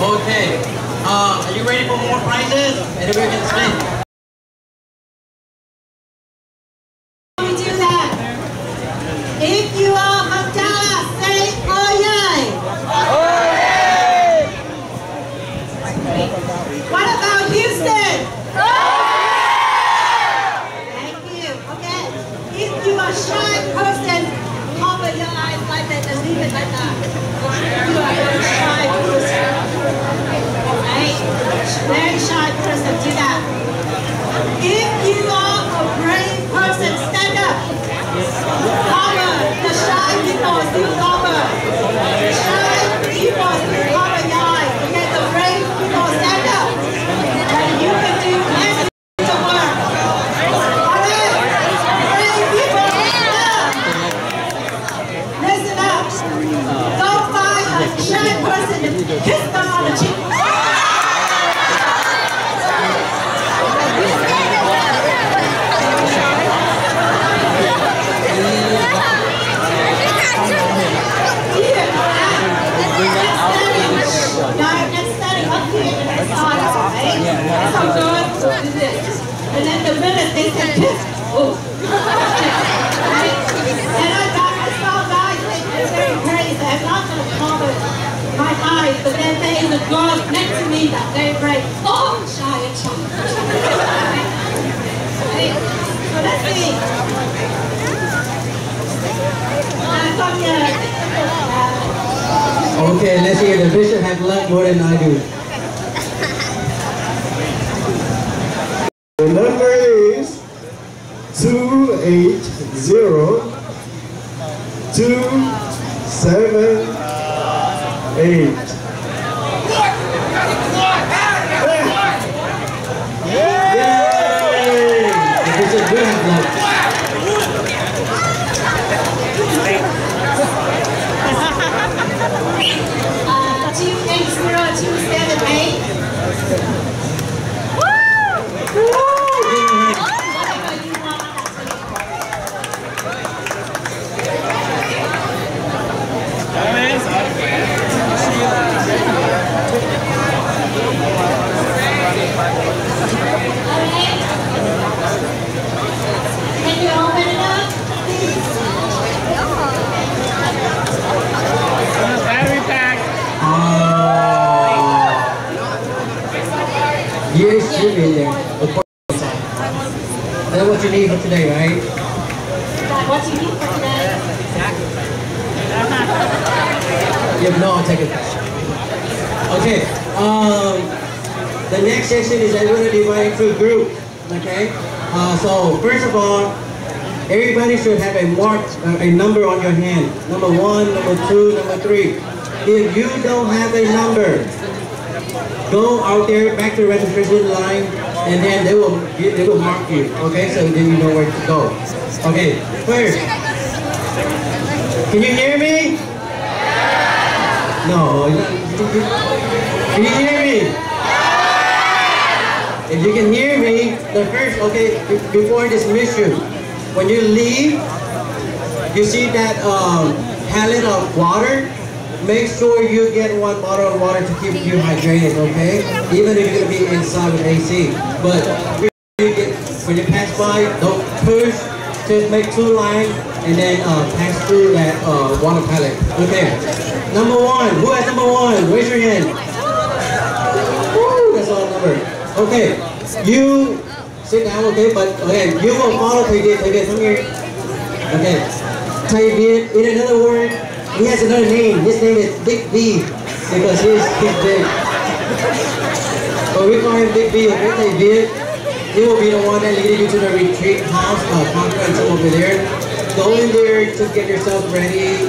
Okay. Are you ready for more prizes? And we can spin. We do that. If you are from Dallas, say oh yay! Oh yay! What about Houston? Oh yay! Thank you. Okay. If you are a shy person, cover your eyes like that and leave it like that. You are a shy person. Right? Very shy person, do that. If you are a brave person, stand up. Cover. The shy people, still cover. The shy people, still cover your eyes. Okay, the brave people, stand up. And you can do anything to work. Alright? Brave people, stand up. Listen up. Don't find a shy person and kiss them on the cheek. And then the minute they say kiss, oh. Right? And I saw guys like they're very crazy. I'm not going to cover my eyes, but then there is a girl next to me that very brave. Oh, shy and shy. Right? So let's see. Okay, let's see if the bishop has luck more than I do. The number is 280 278. Yay! The bishop will have luck. 280-278. Can you open it up? Battery pack. Yes, you be there. That's what you need for today, right? What you need for today? If no, I'll take it back. Okay. The next section is everybody divided into groups. Okay. So first of all, everybody should have a number on your hand. Number 1, number 2, number 3. If you don't have a number, go out there back to the registration line, and then they will mark you. Okay, so then you know where to go. Okay, first, can you hear me? No. Can you hear me? If you can hear me, the first, okay, before I dismiss you, when you leave, you see that pallet of water. Make sure you get 1 bottle of water to keep you hydrated, okay? Even if you're gonna be inside with AC. But when you pass by, don't push. Just make 2 lines and then pass through that water pallet. Okay. Number 1. Who has number 1? Raise your hand. Woo, that's all number. Okay. You sit down, okay? But okay, you will follow Thầy Việt. Thầy Việt, come here. Okay. Thầy Việt, in another word, he has another name. His name is Big V because he's big. So we call him Big V. Okay, Thầy Việt. He will be the one that leading you to the retreat house, conference room over there. Go in there to get yourself ready,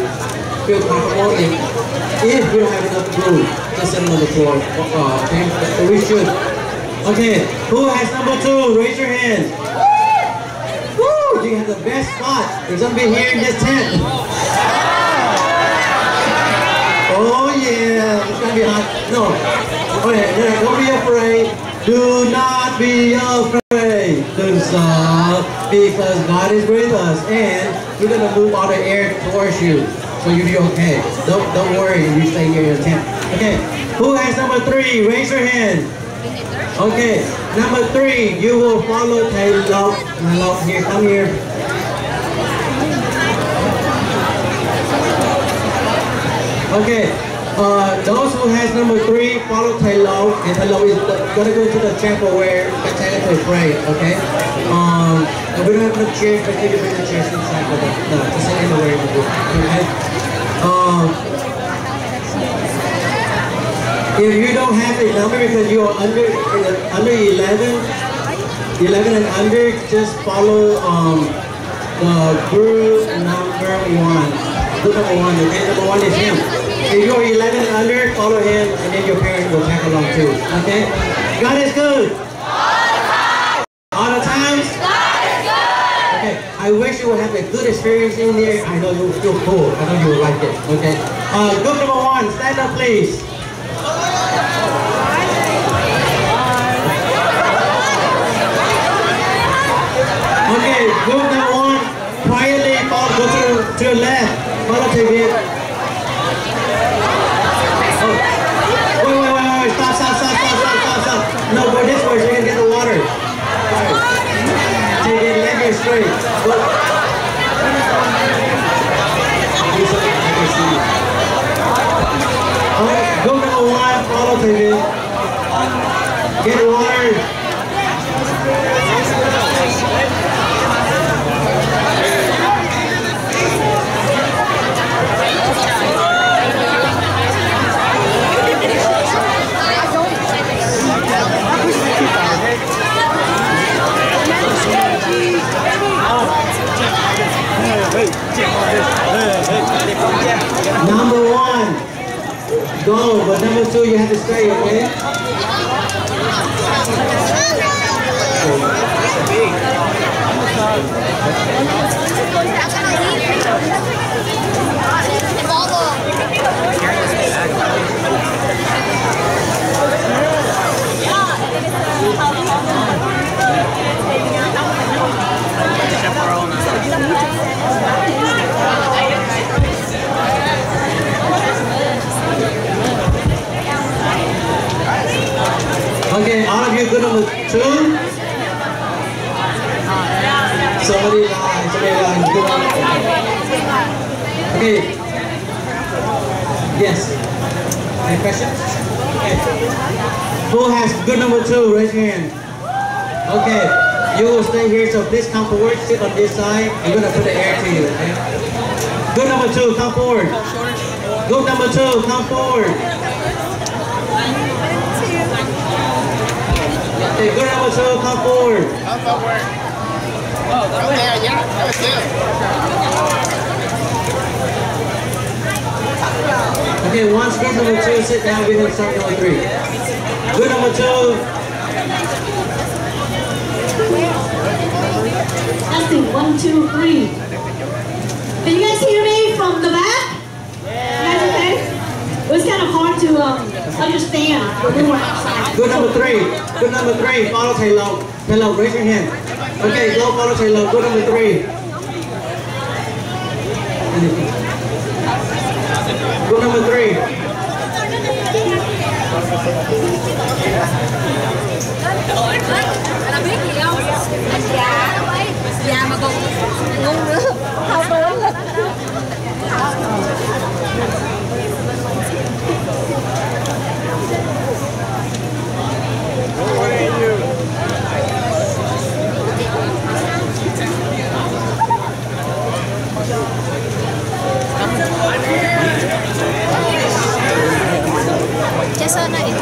feel comfortable. If you don't have enough room, just sit on the floor. Okay, so we should. Okay, who has number 2? Raise your hand. Woo! You have the best spot. There's somebody here in this tent. Oh yeah, it's gonna be hot. No. Okay, don't be afraid. Do not be afraid. Don't stop. Because God is with us and we're gonna move all the air towards you. so you'll be okay. Don't worry if you stay near your tent. Okay, who has number 3? Raise your hand. Okay, number 3, you will follow Taylor. Here, come here. Okay, those who has number 3, follow Taylor. And Taylor is gonna go to the chapel where the Taylor will pray. Okay. And we don't have no chairs, but you can bring the chairs inside. No, just sit anywhere you go. Okay. If you don't have a number because you are under 11 and under, just follow the group number 1. Group number 1, okay? Number 1 is him. If you're 11 and under, follow him, and then your parents will tag along too. Okay? God is good. All the time. Okay. I wish you would have a good experience in there. I know you'll feel cool. I know you will like it. Okay. Group number 1, stand up, please. Okay, group number 1, quietly go to your left. Follow to it. Oh. Wait. Stop. No, go this way so you can get the water. So you can leg it straight. Go. Okay, group number 1, follow to it. Get water. Number 1, go, but number 2, you have to stay, okay? Okay, all of you good number 2? Somebody lied. Good one. Okay. Yes. Any questions? Okay. Who has good number 2? Raise your hand. Okay. You will stay here, so please come forward, sit on this side. I'm gonna put the air to you, okay? Good number 2, come forward. Good number 2, come forward. Okay, good number 2, come forward. Come forward. Oh, there, yeah, that was good. Okay, once good number 2, sit down, we're gonna start number 3. Good number 2. Testing, 1, 2, 3. Can you guys hear me from the back? You guys okay? It was kind of hard to understand when we were outside. Good number 3. Good number 3. Follow Taylor. Taylor, raise your hand. Okay, go follow Taylor. Good number 3. Good number 3. Dạ mà còn ngu nữa không lớn lên. CSsR này.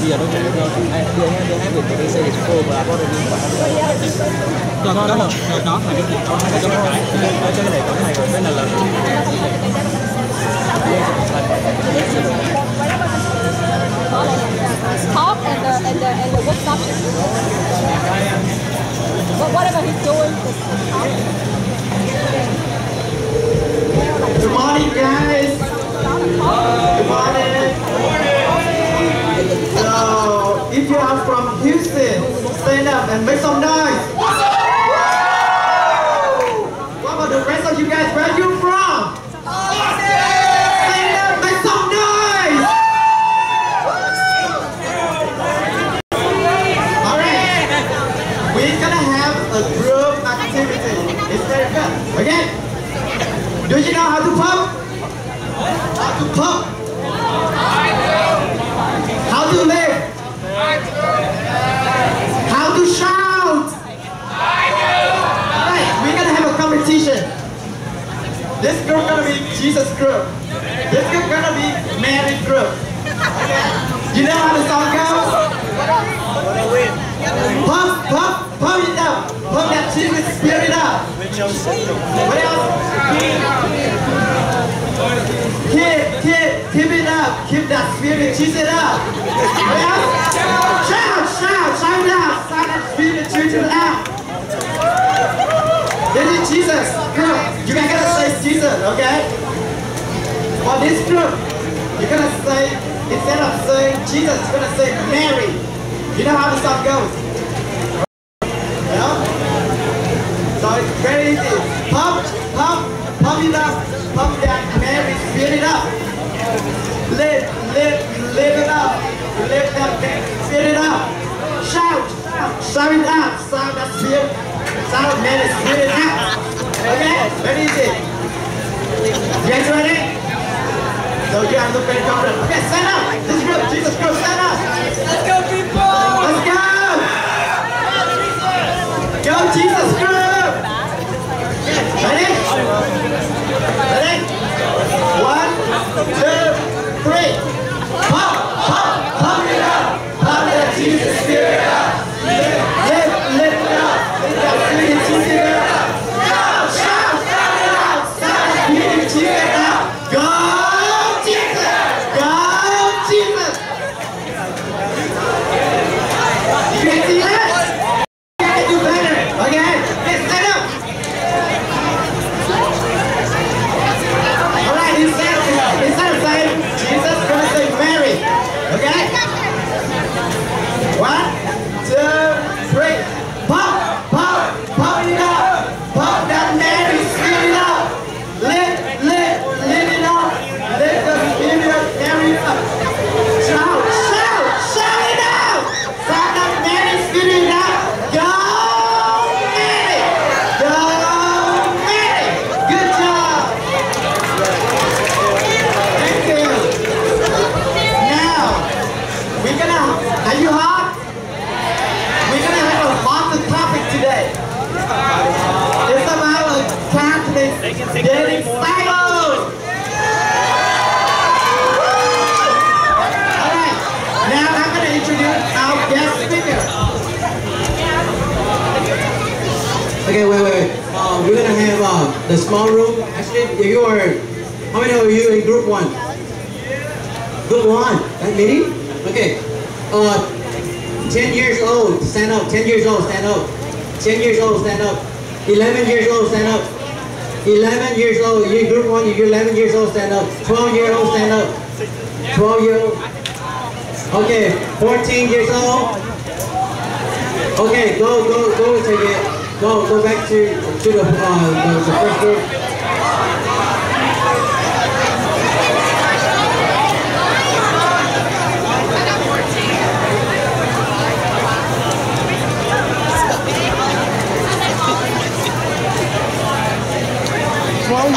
Bây giờ nó đưa hai việc của DC thì cô và có được những khoản cho nó là nó phải cái cho cái này có cái này rồi cái này là talk and the workshop. But whatever he's doing is talk. Good morning, guys. Good morning. So, if you are from Houston, stand up and make some noise. What about the rest of you guys? Where are you from? Stand up, make some noise. Alright, we're gonna have a group activity. It's very good. Okay? Do you know how to pump? How to pump? How to live? How to shout? Alright, we're gonna have a competition. This group gonna be Jesus group. This group gonna be Mary group. Okay? You know how the song goes? Pump, pump, pump it up. Pump that Jesus spirit up. What else? Keep it up. Keep that spirit, Jesus up. What else? Shout it out. Shout that spirit, Jesus out. This is Jesus group. You guys gotta say Jesus, okay? For this group, you're gonna say, instead of saying Jesus, you're gonna say Mary. You know how the song goes? Yeah? So it's very easy. Pump it up. Pump that Mary spirit up. Lift it up. Lift that spirit up. Shout it out. Shout that spirit. Shout Mary spirit out. Okay? Very easy. You guys ready? So you have to look very confident. Okay, stand up. This group, Jesus group, stand up. Let's go, people. Let's go. Go, Jesus group. Ready? Ready? 1, 2, 3. Pump it up. Pump that Jesus spirit up. Lift it up. Lift that spirit Jesus up. Shout it out. Shout that spirit Jesus up. Go Jesus. Go Jesus. You can see that? You can do better. Okay? Let's stand up. Alright, instead of saying Jesus, we're going to say Mary. Okay? 1, 2, 3. Pump it up. Pump that Mary spirit up. Lift it up. Lift the spirit of Mary up. Shout it out. Shout that Mary spirit up. Go Mary. Go Mary. Good job. Thank you. Now, are you hot? We're gonna have a hot topic today. It's about Catholic dating styles. Alright, now I'm gonna introduce our guest speaker. Okay, wait. We're gonna have the small room. Actually, if you are, how many of you in group 1? Group 1, that many? Okay. 10 years old, stand up. 10 years old, stand up. 10 years old, stand up. 11 years old, stand up. 11 years old, you group 1, you're 11 years old, stand up. 12 years old, stand up. 12 years old. Okay, 14 years old. Okay, go take it. Go back to the first group. Hello.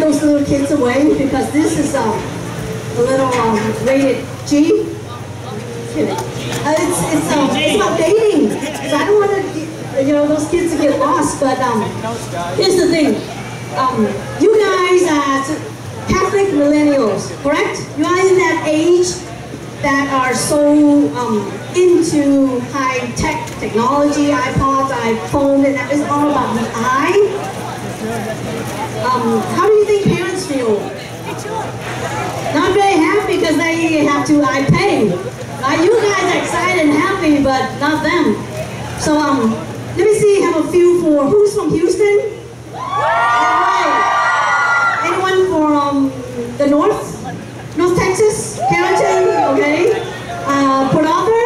those little kids away because this is a little rated G. It's about dating. So I don't want to, those kids to get lost. But here's the thing. You guys are Catholic millennials, correct? You are in that age that are so into high-tech technology, iPods, iPhone, and that is all about the I. How do you think parents feel? Not very happy because they have to pay. You guys are excited and happy, but not them. So let me see, have a few for, who's from Houston? Alright. Anyone from the North Texas, Carrollton, okay? Port Arthur,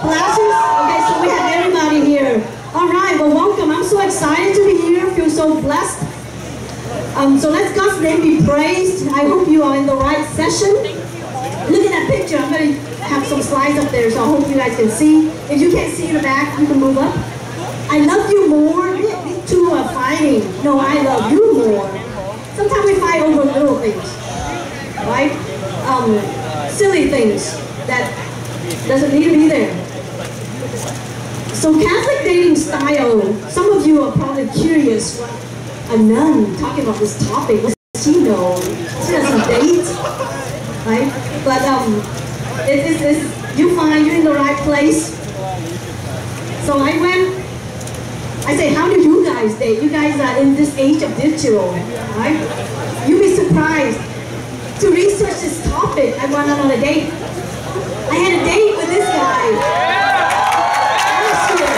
Palacios, okay, so we have everybody here. Alright, well welcome, I'm so excited to be here, feel so blessed. So let God's name be praised. I hope you are in the right session. Look at that picture, I'm going to have some slides up there, so I hope you guys can see. If you can't see in the back, you can move up. I love you more. These two are fighting. No, I love you more. Sometimes we fight over little things, right? Silly things that doesn't need to be there. So Catholic dating style, some of you are probably curious. A nun talking about this topic, what does she know? She doesn't date, right? But you find you're in the right place. So I say, how do you guys date? You guys are in this age of digital, right? You'd be surprised. To research this topic, I went on a date. I had a date with this guy last year.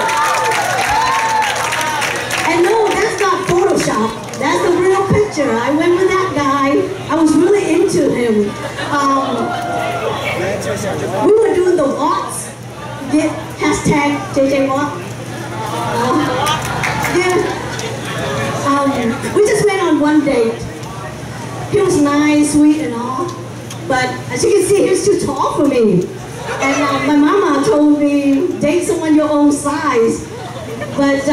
And no, that's not Photoshop. That's the real picture. I went with that guy. I was really into him. We were doing the walks. Get hashtag JJ walk. We just went on one date. He was nice, sweet and all, but as you can see, he was too tall for me. And my mama told me, date someone your own size. But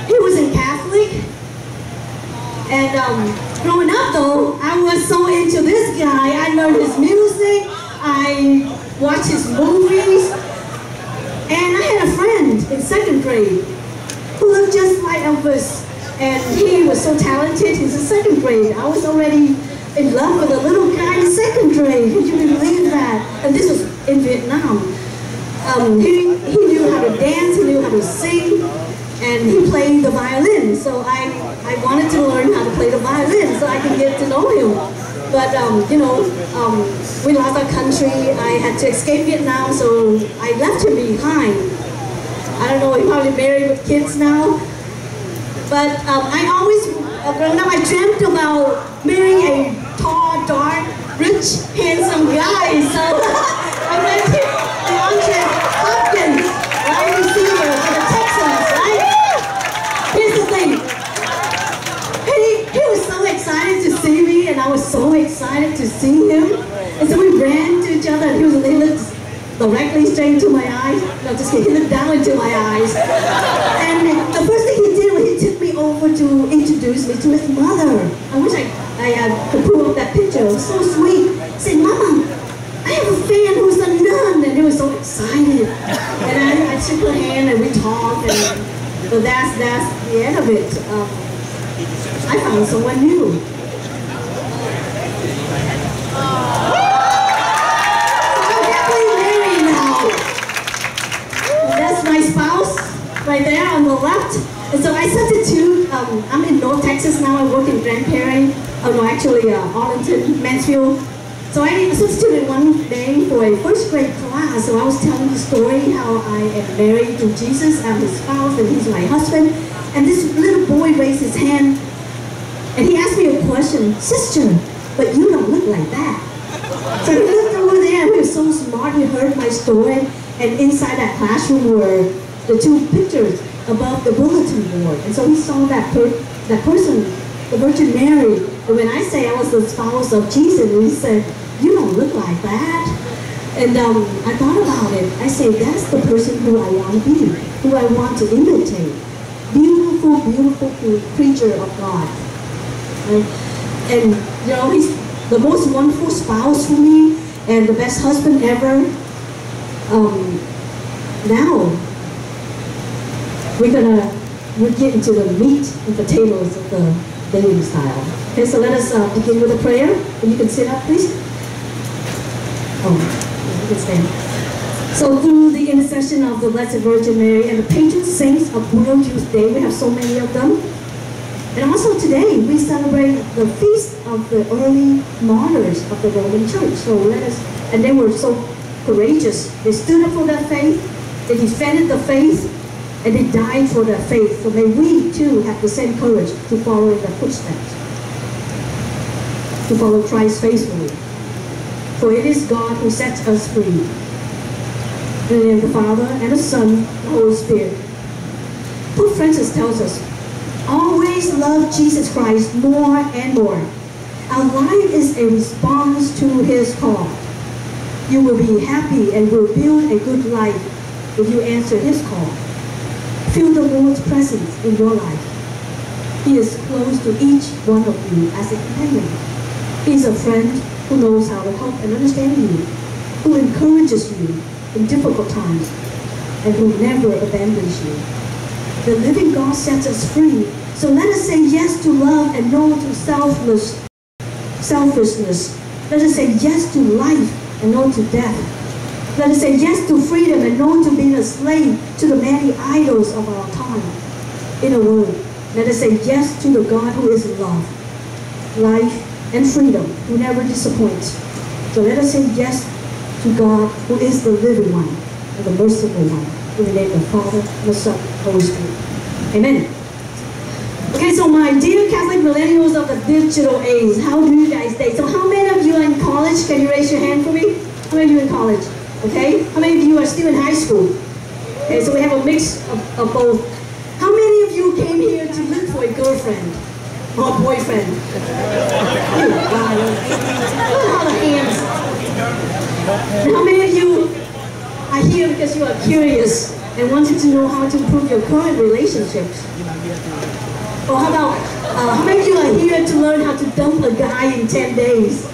he wasn't Catholic. And growing up though, I was so into this guy. I learned his music, I watched his movies, and I had a friend in 2nd grade who looked just like Elvis. And he was so talented. He's in 2nd grade. I was already in love with a little guy in 2nd grade. Could you believe that? And this was in Vietnam. He knew how to dance, he knew how to sing, and he played the violin. So I wanted to learn how to play the violin so I could get to know him. But we lost our country. I had to escape Vietnam, so I left him behind. I don't know, he probably married with kids now. But I always, growing up, I dreamt about marrying a tall, dark, rich, handsome guy. So I went to the Andre Hopkins, right, receiver for the Texans, right? Here's the thing. He was so excited to see me, and I was so excited to see him. And so we ran to each other, and he looked directly straight into my eyes. No, just kidding, he looked down into my eyes. And the first thing he did was he took me over to introduce me to his mother. I wish I could pull up that picture. It was so sweet. He said, Mama, I have a fan who's a nun. And he was so excited. And I shook her hand and we talked. But that's the end of it. I found someone new. My spouse right there on the left. And so I substitute, I'm in North Texas now, I work in Grand Prairie, Arlington, Mansfield. So I substituted one day for a 1st grade class. So I was telling the story how I am married to Jesus, I'm his spouse and he's my husband. And this little boy raised his hand and he asked me a question, Sister, but you don't look like that. So he looked over there and he was so smart, he heard my story. And inside that classroom were the 2 pictures above the bulletin board. And so he saw that person, the Virgin Mary. And when I say I was the spouse of Jesus, he said, you don't look like that. And I thought about it. I said, that's the person who I want to be, who I want to imitate. Beautiful, beautiful creature of God. Right? And you know, he's the most wonderful spouse for me and the best husband ever. Now we're get into the meat and potatoes of the dating style. Okay, so let us begin with a prayer. And you can sit up, please. Oh, you can stand. So through the intercession of the Blessed Virgin Mary and the patron saints of World Youth Day, we have so many of them. And also today, we celebrate the feast of the early martyrs of the Roman Church. So let us, and they were so courageous. They stood up for their faith, they defended the faith, and they died for their faith. So may we too have the same courage to follow in their footsteps, to follow Christ faithfully. For it is God who sets us free. In the name of the Father, and the Son, and the Holy Spirit. Pope Francis tells us, always love Jesus Christ more and more. Our life is a response to his call. You will be happy and will build a good life if you answer his call. Feel the Lord's presence in your life. He is close to each one of you as a companion. He is a friend who knows how to help and understand you, who encourages you in difficult times, and who never abandons you. The living God sets us free, so let us say yes to love and no to selfishness. Let us say yes to life and no to death. Let us say yes to freedom and no to being a slave to the many idols of our time. In a word, let us say yes to the God who is love, life, and freedom, who never disappoints. So let us say yes to God who is the living one and the merciful one. In the name of the Father, the Son, and the Holy Spirit. Amen. Okay, so my dear Catholic millennials of the digital age, how do you guys stay? So how many of you are in college? Can you raise your hand for me? How many of you are in college? Okay? How many of you are still in high school? Okay, so we have a mix of both. How many of you came here to look for a girlfriend or a boyfriend? Wow. Look at all the hands. And how many of you are here because you are curious and wanted to know how to improve your current relationships? Or how about, how many of you are here to learn how to dump a guy in 10 days?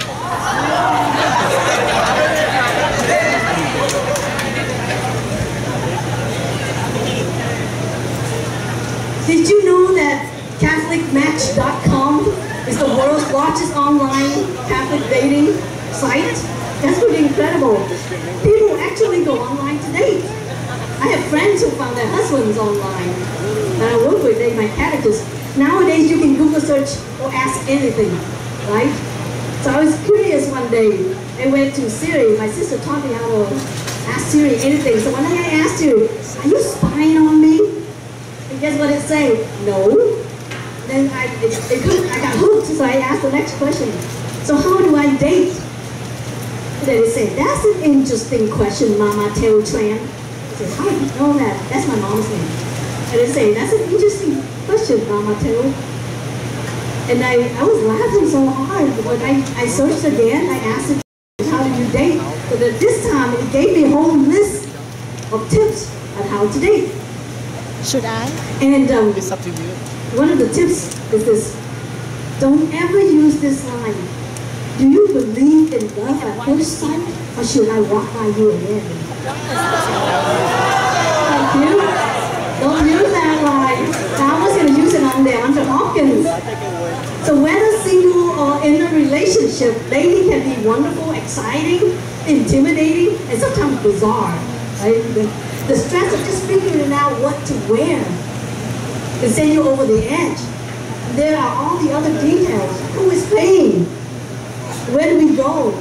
Did you know that CatholicMatch.com is the world's largest online Catholic dating site? That's pretty incredible. People actually go online to date. I have friends who found their husbands online that I work with, they're my catechist. Nowadays you can Google search or ask anything, right? So I was curious one day. I went to Siri. My sister taught me how to ask Siri anything. So one day I asked her, are you spying on me? And guess what it said? No. Then I got hooked, so I asked the next question. So how do I date? And then it said, that's an interesting question, Mama Teo Tran. I said, how do you know that? That's my mom's name. And it said, that's an interesting question, Mama Teo. And I was laughing so hard. When I searched again, I asked it, how do you date? But at this time, it gave me a whole list of tips on how to date. Should I? And It's up to you. one of the tips is this: don't ever use this line. Do you believe in love at first sight, or should I walk by you again? Thank you. Don't use that line. I was going to use it on DeAndre Hopkins. So whether single or in a relationship, dating can be wonderful, exciting, intimidating, and sometimes bizarre. Right? The stress of just figuring out what to wear can send you over the edge. There are all the other details. Who is paying? Where do we go?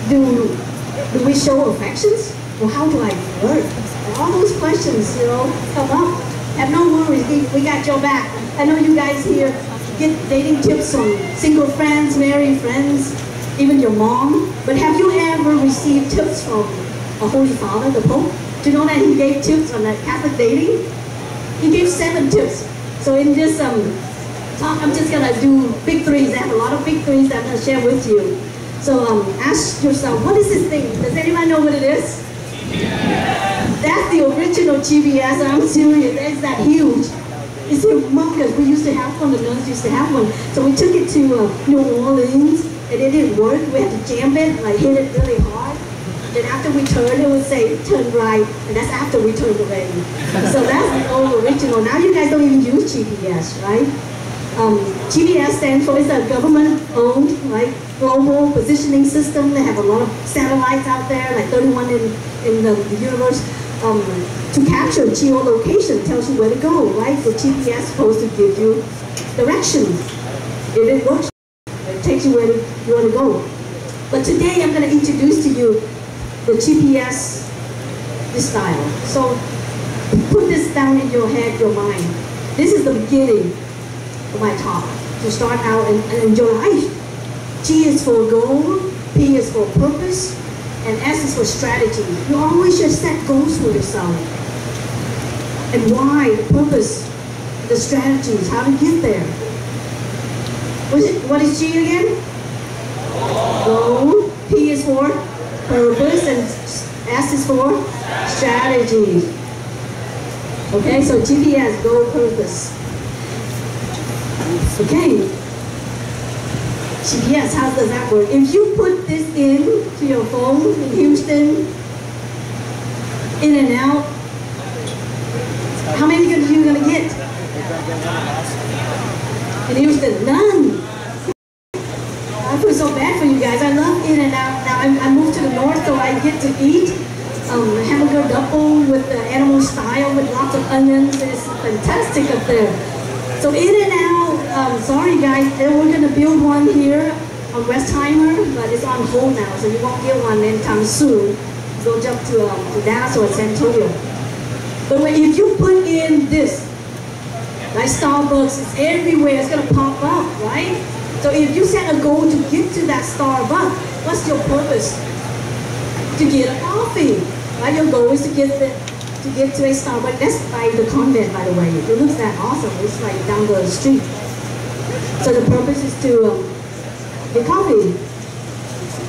Do we show affections? Or how do I flirt? And all those questions, come up. Have no worries, we got your back. I know you guys here get dating tips from single friends, married friends, even your mom. But have you ever received tips from a Holy Father, the Pope? Do you know that he gave tips on Catholic dating? He gave 7 tips. So in this talk, I'm just gonna do big threes. I have a lot of big threes that I'm gonna share with you. So ask yourself, what is this thing? Does anyone know what it is? Yeah. That's the original GPS. I'm serious. It's that huge. It's humongous. We used to have one, the nuns used to have one. So we took it to New Orleans, and it didn't work. We had to jam it, like hit it really hard. Then after we turned, it would say, turn right, and that's after we turned away. So that's the old original. Now you guys don't even use GPS, right? GPS stands for, it's a government-owned, right, global positioning system. They have a lot of satellites out there, like 31 in the universe, to capture geolocation, tells you where to go, right? The GPS is supposed to give you directions. If it works, it takes you where you want to go. But today I'm going to introduce to you the GPS, this style. So put this down in your head, your mind. This is the beginning of my talk, to start out and enjoy life. G is for goal, P is for purpose, and S is for strategy. You always should set goals for yourself. And why, the purpose, the strategies, how to get there. What is G again? Goal, P is for purpose, and S is for strategies. Okay, so GPS, goal, purpose. Okay, GPS, how does that work? If you put this in to your phone in Houston, in and out, how many are you going to get? In Houston, none. I feel so bad for you guys. I love in and out. Now I moved to the north, so I get to eat hamburger double with the animal style with lots of onions. It's fantastic up there. So in and out, sorry guys, we're going to build one here on Westheimer, but it's on hold now, so you won't get one anytime soon. Go jump to Dallas or San Antonio. But if you put in this, like Starbucks, it's everywhere, it's going to pop up, right? So if you set a goal to get to that Starbucks, what's your purpose? To get a coffee, right? Your goal is to get to a Starbucks. That's by the convent, by the way. It looks that awesome. It's like down the street. So the purpose is to get coffee.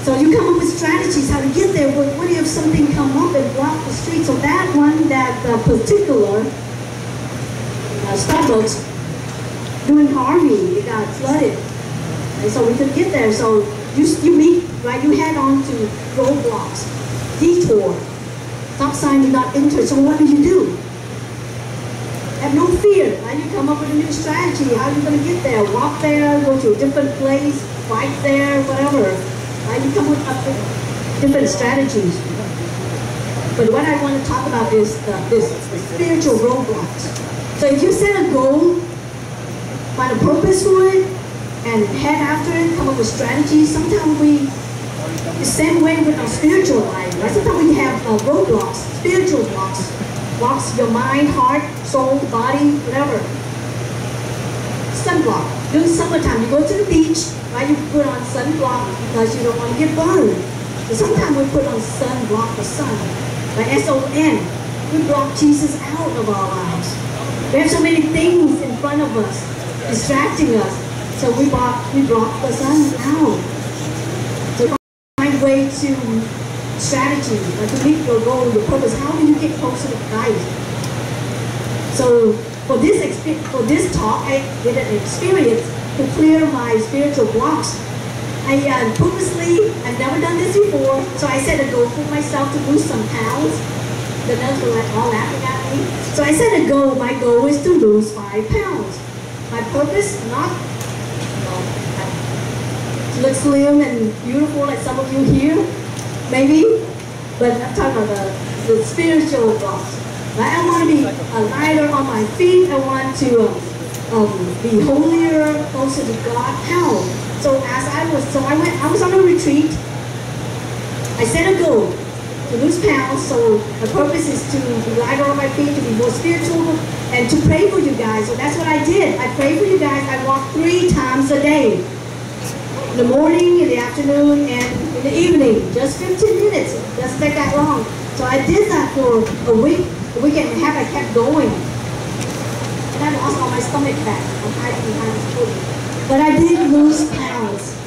So you come up with strategies how to get there. But what if something come up and block the street? So that one, that particular Starbucks during Harvey, it got flooded. And so we could get there. So you meet, right? You head on to roadblocks, detour. Stop sign, do not enter. So what do? Have no fear, right? You come up with a new strategy. How are you going to get there? Walk there, go to a different place, fight there, whatever. Right? You come with different strategies. But what I want to talk about is this spiritual roadblocks. So if you set a goal, find a purpose for it, and head after it, come up with strategies. Sometimes the same way with our spiritual life, right? Sometimes we have roadblocks, spiritual blocks. Blocks your mind, heart, soul, body, whatever. Sunblock. During summertime, you go to the beach, right? You put on sunblock because you don't want to get burned. So sometimes we put on sunblock for sun. Like S-O-N. We block Jesus out of our lives. We have so many things in front of us, distracting us. So we block the sun out. So find a way to strategy, to meet your goal, your purpose. How do you get closer to Christ? So for this talk, I did an experience to clear my spiritual blocks. I've never done this before, so I set a goal for myself to lose some pounds. The nuns were all laughing at me. So I set a goal. My goal is to lose 5 pounds. My purpose, not to look slim and beautiful like some of you here, maybe, but I'm talking about the spiritual blocks. Right? I want to be lighter on my feet. I want to be holier, closer to God. How? So I was on a retreat. I set a goal to lose pounds. So my purpose is to be lighter on my feet, to be more spiritual, and to pray for you guys. So that's what I did. I prayed for you guys. I walked 3 times a day. In the morning, in the afternoon, and in the evening. Just 15 minutes. Doesn't take that long. So I did that for a week and a half. I kept going. And I lost all my stomach fat. I'm hiding behind the food. But I did lose pounds.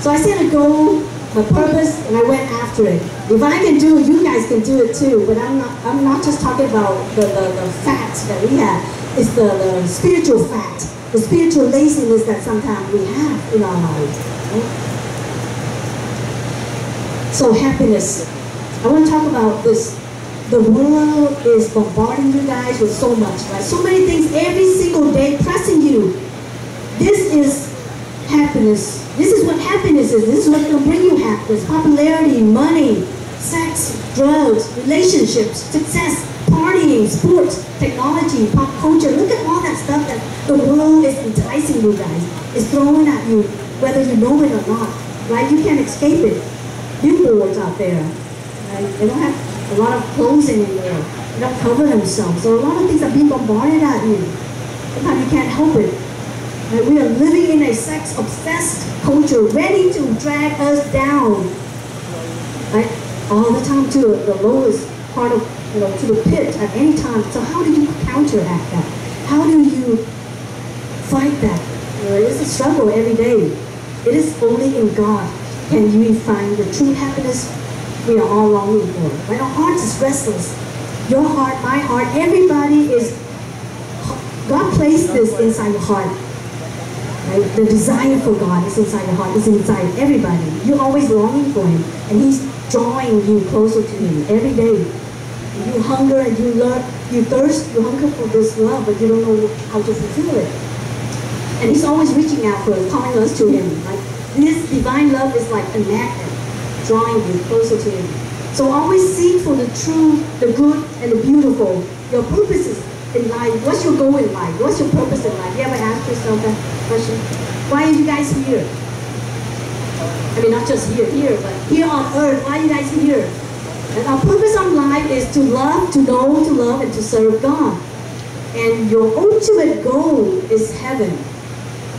So I set a goal, my purpose, and I went after it. If I can do it, you guys can do it too. But I'm not just talking about the fats that we have. It's the spiritual fat, the spiritual laziness that sometimes we have in our lives. Right? So happiness. I want to talk about this. The world is bombarding you guys with so much, right? So many things every single day pressing you. This is happiness. This is what happiness is. This is what will bring you happiness. Popularity, money, sex, drugs, relationships, success, partying, sports, technology, pop culture. Look at all that stuff that the world is enticing you guys. It's throwing at you, whether you know it or not, right? You can't escape it. Billboards out there, right? They don't have a lot of clothes anymore. They don't cover themselves. So a lot of things are being bombarded at you. Sometimes you can't help it. Right? We are living in a sex-obsessed culture, ready to drag us down. Right? All the time to the lowest part of, to the pit at any time. So how do you counteract that? How do you fight that? It's a struggle every day. It is only in God can you find the true happiness we are all longing for. Right? Our heart is restless. Your heart, my heart, everybody is. God placed this inside your heart. Right? The desire for God is inside your heart. It's inside everybody. You're always longing for Him, and He's drawing you closer to Him every day. You hunger and you love, you thirst, you hunger for this love, but you don't know how to fulfill it. And He's always reaching out for us, calling us to Him. Right? This divine love is like a magnet, drawing you closer to Him. So always seek for the true, the good, and the beautiful. Your purposes in life. What's your goal in life? What's your purpose in life? You ever ask yourself that question? Why are you guys here? I mean, not just here, but here on earth. Why are you guys here? And our purpose on life is to love, to know, to love, and to serve God. And your ultimate goal is heaven.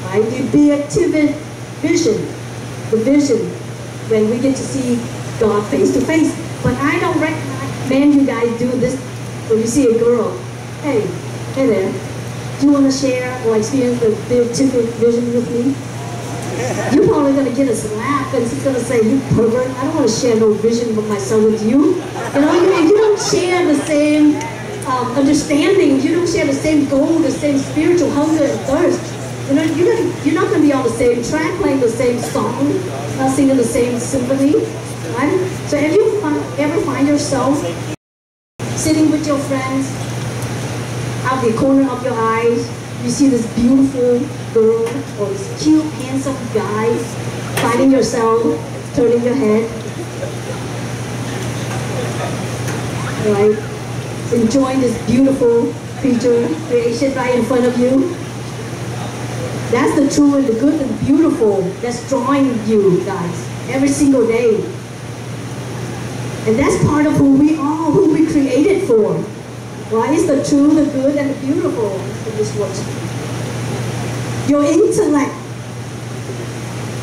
Right? The beatific vision. The vision when we get to see God face to face. But I don't recommend you guys do this when you see a girl. Hey there, do you want to share or experience the beatific vision with me? You're probably going to get a slap and she's going to say, you pervert, I don't want to share no vision of myself with you. You don't share the same understanding, you don't share the same goal, the same spiritual hunger and thirst. You're not going to be on the same track, playing the same song, singing the same symphony, right? So if you ever find yourself sitting with your friends, out the corner of your eyes, you see this beautiful girl or this cute, handsome guy, finding yourself, turning your head, right? Enjoying this beautiful creation right in front of you. That's the true and the good and the beautiful that's drawing you guys every single day. And that's part of who we are, who we created for. Right? It's the true, the good, and the beautiful in this world. Your intellect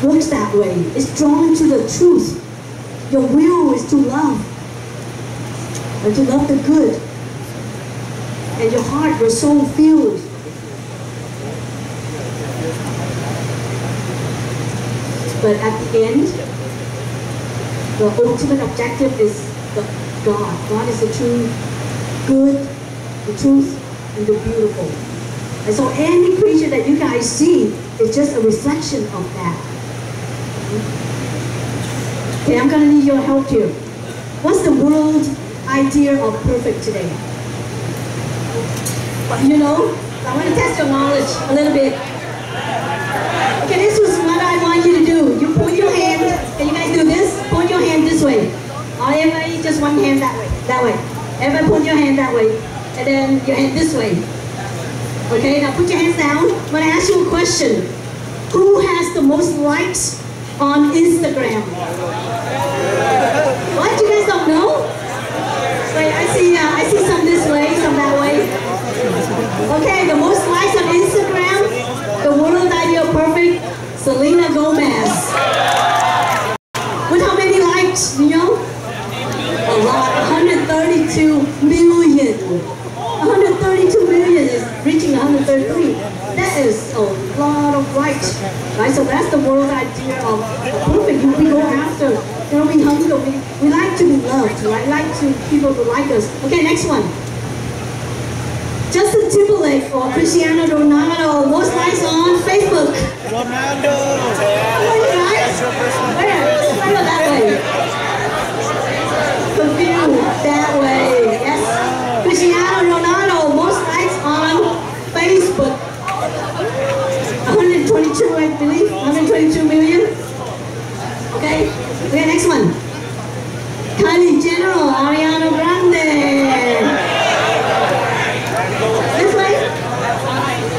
works that way. It's drawn to the truth. Your will is to love. And to love the good. And your heart, your soul feels. But at the end, the ultimate objective is God. God is the true good, the truth, and the beautiful. And so any creature that you guys see is just a reflection of that. Okay, I'm going to need your help here. What's the world idea of perfect today? You know, I want to test your knowledge a little bit. Okay, this is what I want you to do. You point your hand. Can you guys do this? Point your hand this way. Everybody, just one hand that way. That way. Everybody put your hand that way, and then your hand this way. Okay, now put your hands down. I'm going to ask you a question. Who has the most likes on Instagram? What? You guys don't know? Wait, I see some this way, some that way. Okay, the most likes on Instagram, the world idea of perfect, Selena Gomez. With how many likes, you know? A lot, 132 million. 132 million is reaching 133. That is a lot of likes, right? So that's the world idea of perfect. We go after, we hunger. We like to be loved, right? We like people to like us. Okay, next one. Just Justin Timberlake or Cristiano Ronaldo, most likes on Facebook? Ronaldo. Where you guys? Where? Where that way? Confused that way. Yes. Cristiano Ronaldo, most likes on Facebook. 122, I believe. 122 million. Okay. Okay, next one. Kylie Jenner, Ariana Grande. This way?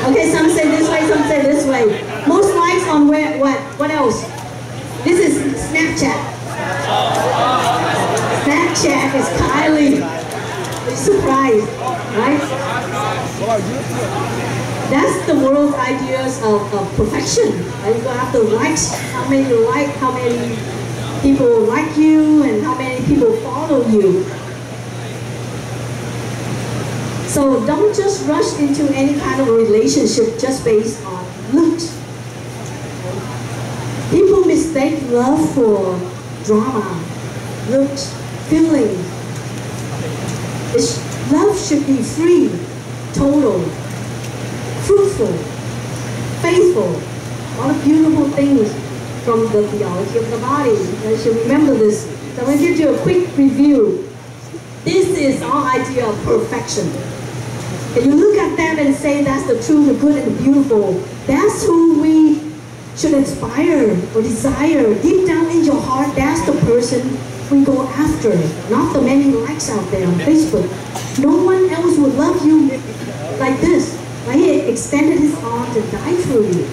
Okay, some say this way, some say this way. Most likes on where, what? What else? This is Snapchat. Snapchat is Kylie. You're surprised, right? That's the world's ideas of perfection. Right? You go after likes, how many you like, how many people like you, and how many people follow you. So don't just rush into any kind of relationship just based on looks. People mistake love for drama, looks, feelings. Love should be free, total, fruitful, faithful, all the beautiful things from the theology of the body. You should remember this. So I'm going to give you a quick review. This is our idea of perfection. And you look at that and say that's the true, the good, and the beautiful. That's who we should inspire or desire. Deep down in your heart, that's the person we go after. Not the many likes out there on Facebook. No one else would love you like this. Right? He extended his arms and died for you.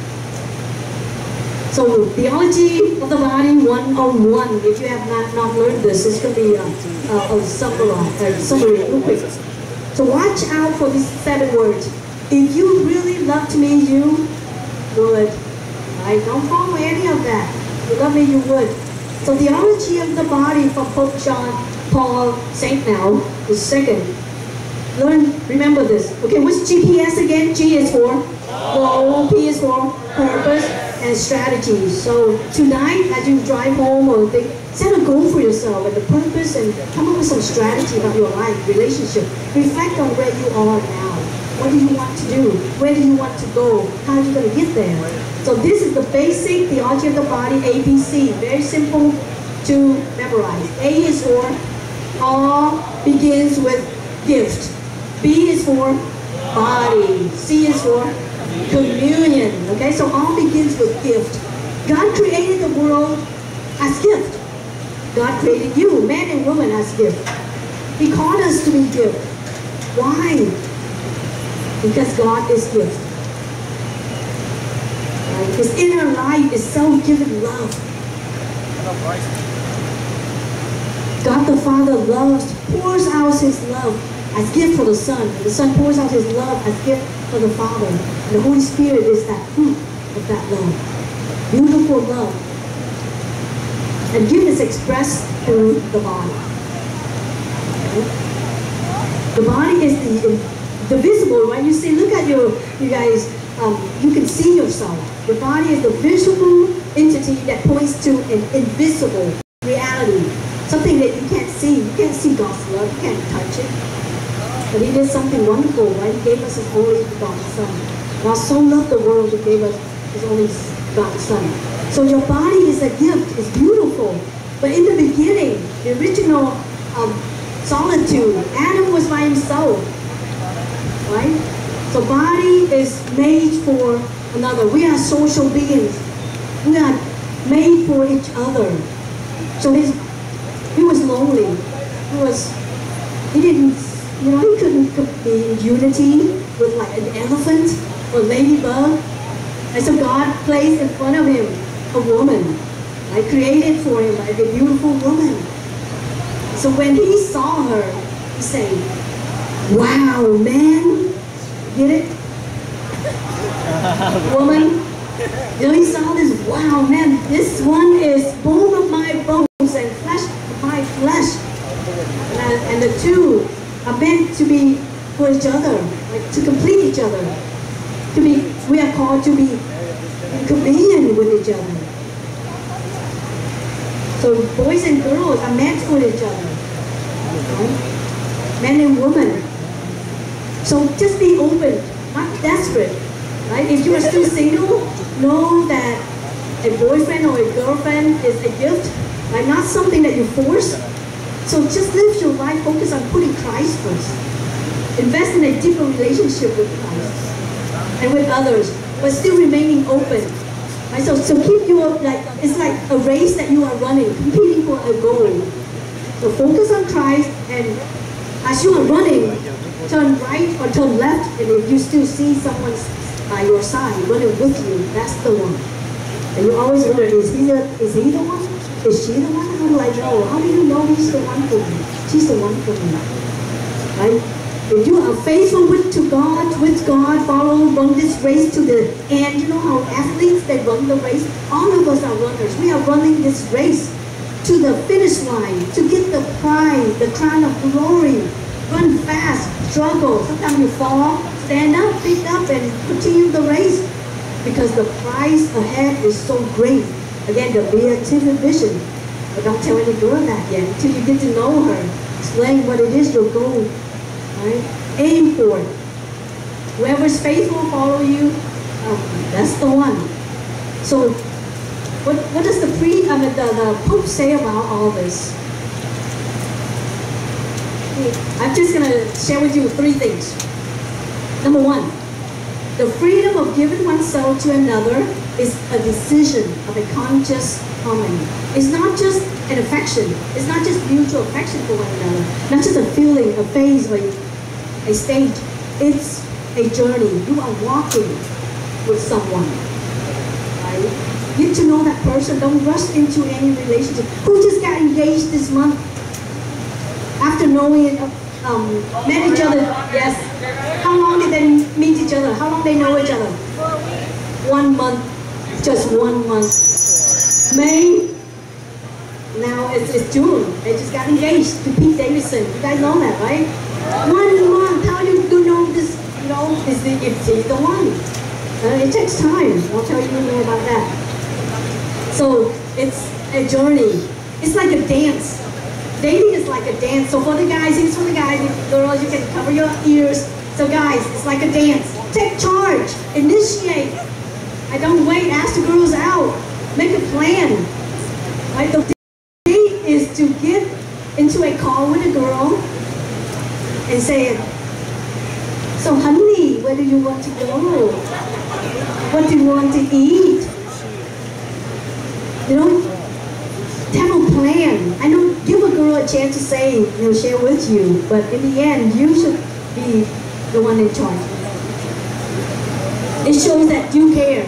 So, theology of the body 101. If you have not learned this, it's going to be a summary real quick. So watch out for these 7 words. If you really loved me, you would. Right? Don't follow any of that. If you love me, you would. So theology of the body from Pope John Paul Saint now, the second. Remember this. Okay, what's GPS again? G is for goal, P is for purpose, and strategy. So tonight, as you drive home or think, set a goal for yourself and the purpose, and come up with some strategy about your life, relationship. Reflect on where you are now. What do you want to do? Where do you want to go? How are you going to get there? So this is the basic theology of the body, ABC. Very simple to memorize. A is for all begins with gift. B is for body. C is for communion. Okay, so all begins with gift. God created the world as gift. God created you, man and woman, as gift. He called us to be gift. Why? Because God is gift. Right? His inner life is self-given love. God the Father loves, pours out his love as gift for the Son. The Son pours out his love as gift for the Father. And the Holy Spirit is that fruit of that love. Beautiful love. And gift is expressed through the body. The body is the visible, right? You see, look at you guys, you can see yourself. Your body is the visible entity that points to an invisible reality. Something that you can't see. You can't see God's love. You can't touch it. But he did something wonderful, right? He gave us his only begotten Son. God so loved the world, he gave us his only begotten Son. So your body is a gift. It's beautiful. But in the beginning, the original solitude, Adam was by himself. Right? So body is made for another. We are social beings. We are made for each other. So he was lonely. He couldn't be in unity with like an elephant or ladybug. And so God placed in front of him a woman. I created for him like a beautiful woman. So when he saw her, he said, "Wow, man." Get it? Woman. You know, he saw this, wow, man, this one is bone of my bones and flesh of my flesh. And the two are meant to be for each other, like to complete each other. We are called to be in communion with each other. So boys and girls are meant for each other. Right? Men and women. So just be open, not desperate, right? If you are still single, know that a boyfriend or a girlfriend is a gift, right? Not something that you force. So just live your life, focus on putting Christ first. Invest in a deeper relationship with Christ and with others, but still remaining open. Right? So keep your, it's like a race that you are running, competing for a goal. So focus on Christ, and as you are running, turn right or turn left, and if you still see someone by your side running with you, that's the one. And you always wonder, is he the one? Is she the one? How do I know? How do you know he's the one for me? She's the one for me. Right? If you are faithful with God, run this race to the end. You know how athletes, they run the race? All of us are runners. We are running this race to the finish line, to get the prize, the crown of glory. Run fast, struggle. Sometimes you fall, stand up, pick up, and continue the race. Because the prize ahead is so great. Again, the beatific vision. But don't tell any girl that yet until you get to know her. Explain what it is, your goal. Right? Aim for it. Whoever's faithful follow you, that's the one. So, what does the Pope say about all this? I'm just going to share with you 3 things. Number 1, the freedom of giving oneself to another is a decision of a conscious harmony. It's not just an affection. It's not just mutual affection for one another. Not just a feeling, a phase, or a stage. It's a journey. You are walking with someone. Right? Get to know that person. Don't rush into any relationship. Who just got engaged this month? After knowing it, met each other, yes. How long did they meet each other? How long they know each other? 1 month, just 1 month. May, now it's June. They just got engaged to Pete Davidson. You guys know that, right? 1 month. How you know this? You know, if he's the one. It takes time. I'll tell you more about that. So it's a journey. It's like a dance. Dating is like a dance. So for the guys, it's for the guys. Girls, you can cover your ears. So guys, it's like a dance. Take charge. Initiate. I don't wait. Ask the girls out. Make a plan. Right? The date is to get into a call with a girl and say, so honey, where do you want to go? What do you want to eat? You know? Have a plan. I know, give a girl a chance to say, share with you, but in the end, you should be the one in charge. It shows that you care.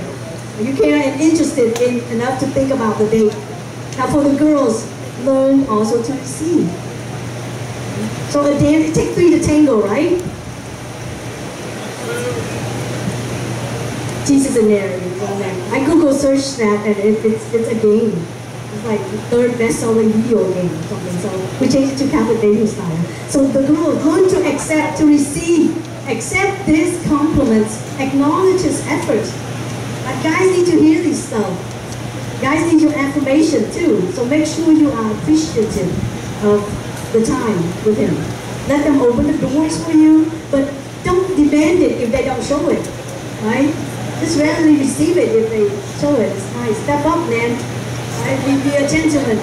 You care and interested in enough to think about the date. Now for the girls, learn also to receive. So a dance, it takes 3 to tango, right? Jesus in there. I Google search that, and it's a game. It's like the 3rd best-selling video game or something. So we changed it to Catholic dating style. So the girls learn to accept, to receive, accept these compliments, acknowledge his efforts. But guys need to hear this stuff. Guys need your affirmation too. So make sure you are appreciative of the time with him. Let them open the doors for you, but don't demand it if they don't show it, right? Just readily receive it if they show it. It's nice. Step up, man. Right? Be a gentleman.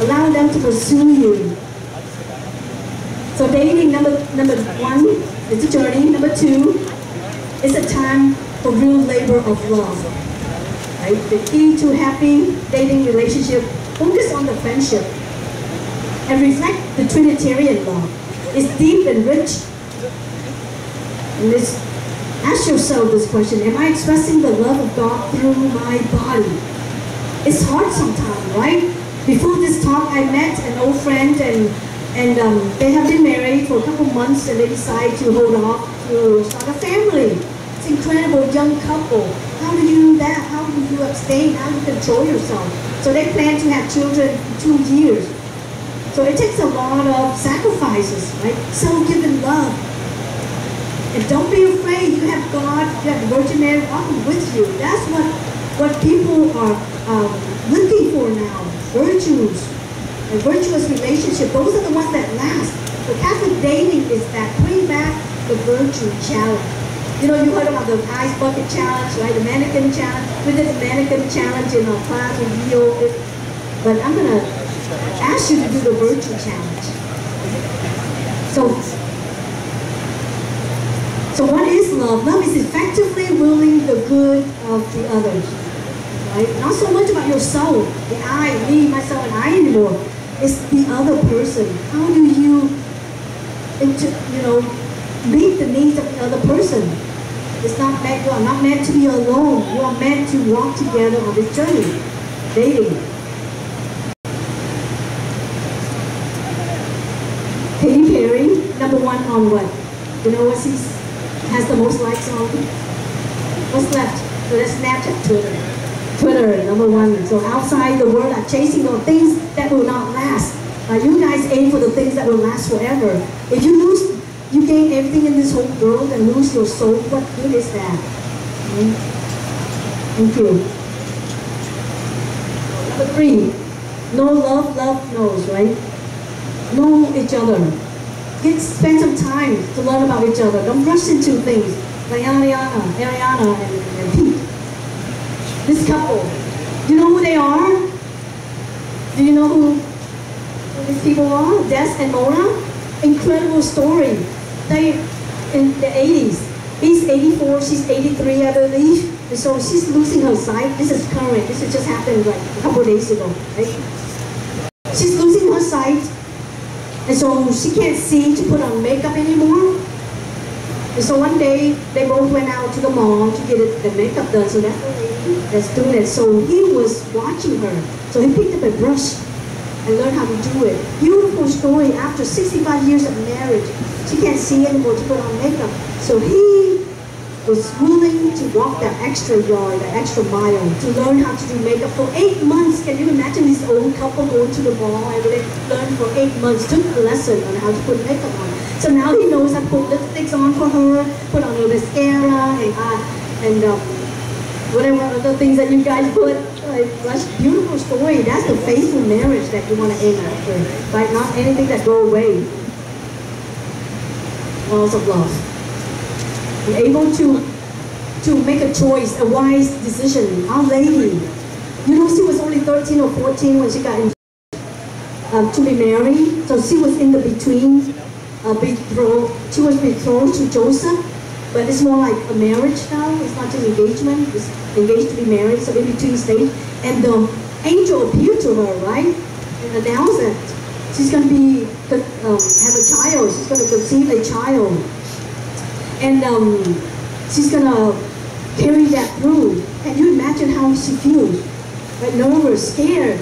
Allow them to pursue you. So dating, number 1, it's a journey. Number 2, it's a time for real labor of love. Right? The key to happy dating relationship, focus on the friendship and reflect the Trinitarian love. It's deep and rich. And ask yourself this question: am I expressing the love of God through my body? It's hard sometimes, right? Before this talk, I met an old friend, and they have been married for a couple months, and they decide to hold off to start a family. It's incredible, young couple. How do you do that? How do you abstain? How do you control yourself? So they plan to have children in 2 years. So it takes a lot of sacrifices, right? Self-given love. And don't be afraid. You have God, you have the Virgin Mary walking with you. That's what people are looking for now. Virtues, a virtuous relationship. Those are the ones that last. The Catholic dating is that putting back the virtue challenge. You know, you heard about the ice bucket challenge, right? The mannequin challenge. We did the mannequin challenge in our class with Leo. But I'm going to ask you to do the virtue challenge. So what is love? Love is effectively willing the good of the others. Right? Not so much about yourself, the I, me, myself, and I anymore. It's the other person. How do you meet the needs of the other person? It's not meant, you are not meant to be alone. You are meant to walk together on this journey. Dating. Katy Perry, #1 on what? You know what she has the most likes on? What's left? So that's Snapchat, Twitter. Twitter, #1. So outside the world are chasing on things that will not last. You guys aim for the things that will last forever. If you gain everything in this whole world and lose your soul, what good is that? Okay. Thank you. #3, know love, love knows, right? Know each other. Spend some time to learn about each other. Don't rush into things. Like Ariana and Pete. This couple. Do you know who they are? Do you know who these people are? Des and Mona? Incredible story. They, in the 80s. He's 84, she's 83, I believe. And so she's losing her sight. This is current. This has just happened like a couple of days ago, right? She's losing her sight. And so she can't see to put on makeup anymore. And so one day, they both went out to the mall to get the makeup done. So that's the lady that's doing it. So he was watching her. So he picked up a brush and learned how to do it. Beautiful story. After 65 years of marriage, she can't see anymore to put on makeup. So he was willing to walk that extra yard, that extra mile, to learn how to do makeup for 8 months. Can you imagine this old couple going to the mall and they learned for 8 months, took a lesson on how to put makeup on. So now he knows how to put lipsticks on for her, put on her mascara, and whatever other things that you guys put. That's a beautiful story. That's the faithful marriage that you want to aim after, right? Not anything that go away. Laws of love. Be able to make a choice, a wise decision. Our lady, you know, she was only 13 or 14 when she got to be married. So she was in the between, she was betrothed to Joseph, but it's more like a marriage now. It's not just engagement, it's engaged to be married, so in between stage. And the angel appeared to her, right? And announced that she's going to have a child, she's going to conceive a child. And she's going to carry that through. Can you imagine how she feels? Right, nervous, scared.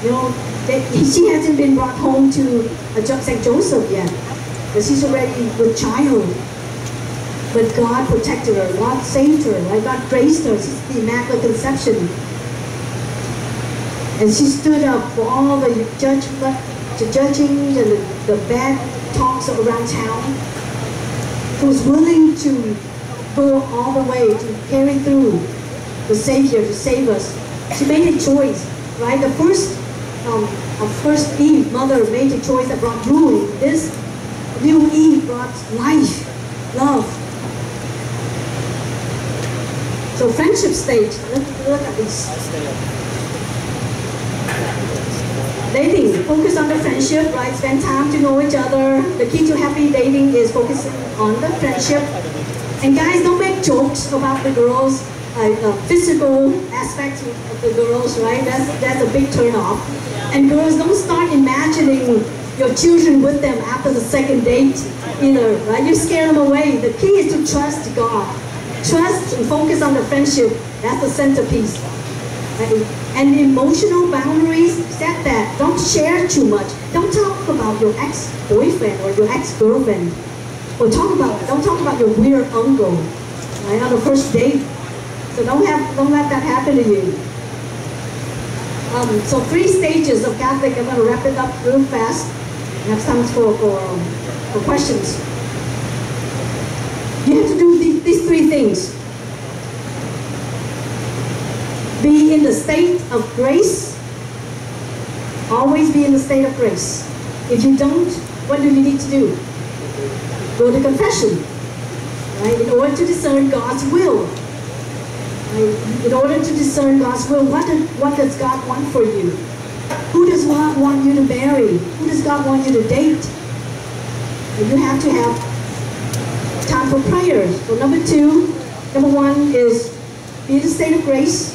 You know, she hasn't been brought home to St. Joseph yet. But she's already with child. But God protected her. God saved her. Right? God graced her. She's the Immaculate Conception. And she stood up for all the judging and the bad talks around town. Who was willing to go all the way to carry through the Savior to save us. She made a choice, right? The first Eve, mother, made a choice that brought ruin. This new Eve brought life, love. So friendship stage, look at this. Dating, focus on the friendship, right? Spend time to know each other. The key to happy dating is focusing on the friendship. And guys, don't make jokes about the girls, physical aspects of the girls, right? That's a big turn off. And girls, don't start imagining your children with them after the second date either, right? You scare them away. The key is to trust God. Trust and focus on the friendship. That's the centerpiece. Right? And emotional boundaries, set that. Don't share too much. Don't talk about your ex-boyfriend or your ex-girlfriend. Or don't talk about your weird uncle, right, on the first date. So don't let that happen to you. So 3 stages of Catholic. I'm going to wrap it up real fast. I have time for questions. You have to do these 3 things. Be in the state of grace. Always be in the state of grace. If you don't, what do you need to do? go to confession, right? In order to discern God's will. Right? In order to discern God's will, what does God want for you? Who does God want you to marry? Who does God want you to date? And you have to have time for prayers. So number one is be in a state of grace.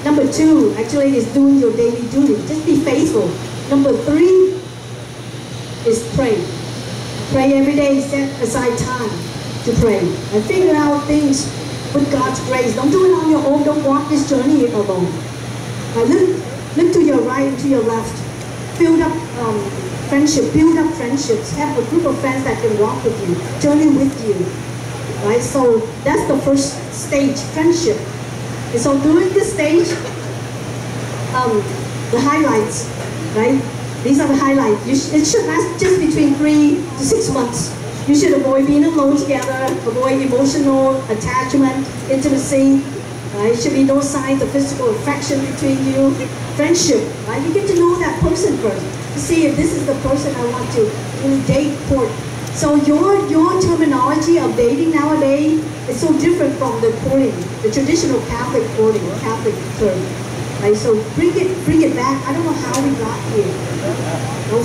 Number two, actually, is doing your daily duty. Just be faithful. Number three is pray. Pray every day. Set aside time to pray. And figure out things with God's grace. Don't do it on your own. Don't walk this journey alone. Look to your right and to your left. Build up friendship. Build up friendships. Have a group of friends that can walk with you. Journey with you. Right? So that's the first stage, friendship. And so during this stage, the highlights, right? These are the highlights. It should last just between 3 to 6 months. You should avoid being alone together, avoid emotional attachment, intimacy. Right? Should be no signs of physical affection between you. Friendship, right? You get to know that person first to see if this is the person I want to really date, court. So your terminology of dating nowadays is so different from the courting, the traditional Catholic courting, Catholic term. Right? So bring it back. I don't know how we got here.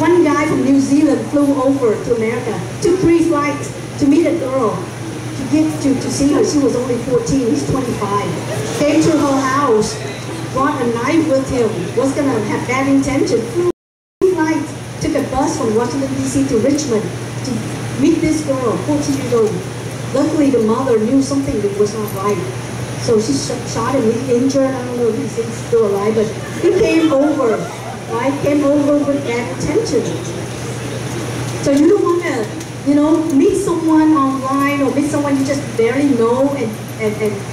One guy from New Zealand flew over to America, took 3 flights to meet a girl, to see her. She was only 14, he's 25. Came to her house, brought a knife with him, was gonna have bad intention. Flew 3 flights, took a bus from Washington DC to Richmond to meet this girl, 14 years old. Luckily the mother knew something that was not right. So she shot him, he's injured, I don't know if he's still alive, but he came over, right? Came over with bad intention. So you don't want to, meet someone online or meet someone you just barely know and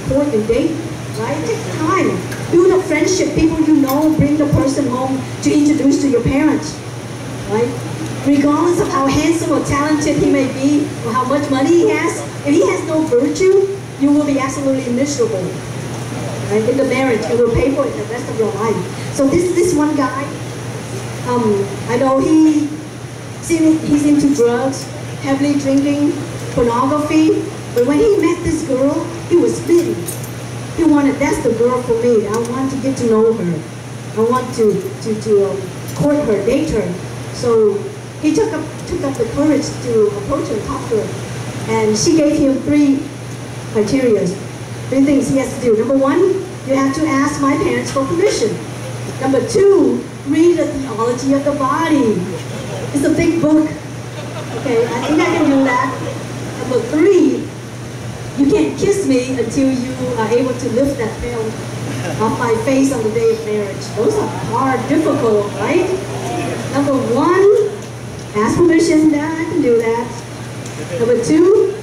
court and date, right? Take time. Build a friendship, people you know, bring the person home to introduce to your parents, right? Regardless of how handsome or talented he may be or how much money he has, if he has no virtue, you will be absolutely miserable, right? In the marriage, it will pay for it the rest of your life. So this one guy, I know he's into drugs, heavily drinking, pornography. But when he met this girl, he was smitten. He wanted, that's the girl for me. I want to get to know her. I want to court her, date her. So he took up the courage to approach her, talk to her, and she gave him 3 criteria, 3 things he has to do. Number 1, you have to ask my parents for permission. Number 2, read the theology of the body. It's a big book. Okay, I think I can do that. Number 3, you can't kiss me until you are able to lift that veil off my face on the day of marriage. Those are hard, difficult, right? Number 1, ask permission. Yeah, I can do that. Number 2,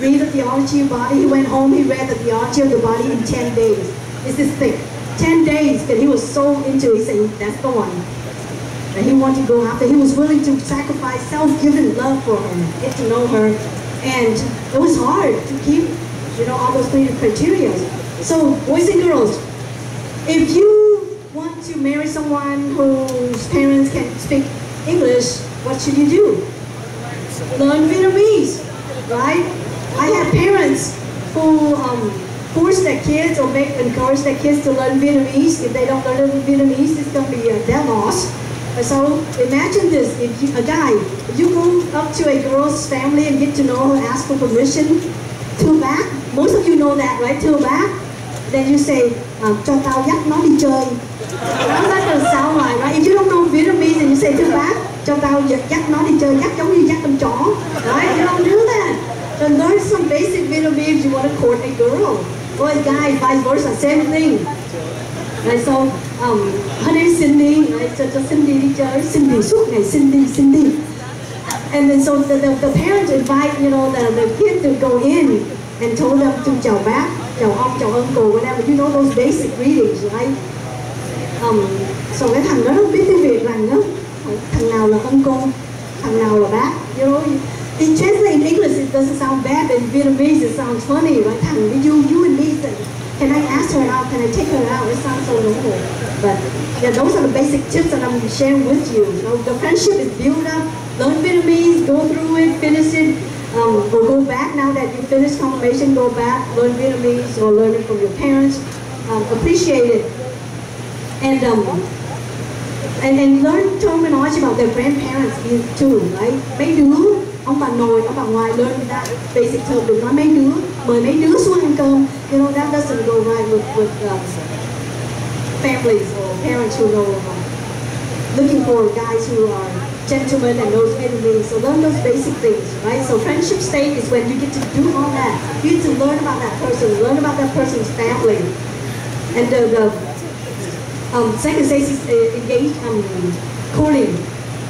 read the theology of the body. He went home, he read the theology of the body in 10 days. It's this thick. 10 days, because he was so into it. He said, that's the one. And he wanted to go after. He was willing to sacrifice self-given love for her, get to know her. And it was hard to keep, all those 3 criteria. So, boys and girls, if you want to marry someone whose parents can speak English, what should you do? Learn Vietnamese, right? I have parents who force their kids or encourage their kids to learn Vietnamese. If they don't learn Vietnamese, it's going to be their loss. So imagine this, if you go up to a girl's family and get to know her, ask for permission, to back, most of you know that, right? To back, then you say, cho tao dắt nó đi chơi. How's that going to sound like, right? If you don't know Vietnamese and you say to back, cho tao dắt nó đi chơi, dắt giống như dắt con chó, right? You don't do that. So learn some basic Vietnamese if you want to court a girl. Or a guy, vice versa, same thing. Right, so her name is Cindy, right? So Cindy đi chơi, Cindy suốt ngày Cindy. And then so the parents invite, the kid to go in and told them to chào bác, chào ông, chào uncle, whatever. You know those basic greetings, right? So cái thằng đó nó biết tiếng Việt rằng đó, thằng nào là uncle, thằng nào là bác, in translate in English it doesn't sound bad, but in Vietnamese it sounds funny, right? Thằng với you and me say, can I ask her out? Can I take her out? It sounds so normal. But yeah, those are the basic tips that I'm sharing with you. The friendship is built up. Learn Vietnamese, go through it, finish it. or go back now that you finished confirmation, go back, learn Vietnamese or learn it from your parents. Appreciate it. And learn terminology about their grandparents too, right? Mấy đứa, ông bà nội, ông bà ngoại, learn that basic term. Đừng nói mấy đứa, mời mấy đứa xuống ăn cơm. You know, that doesn't go right with families or parents who know looking for guys who are gentlemen and knows Vietnamese. So learn those basic things, right? So friendship stage is when you get to do all that. You get to learn about that person, learn about that person's family. And the second stage is courting.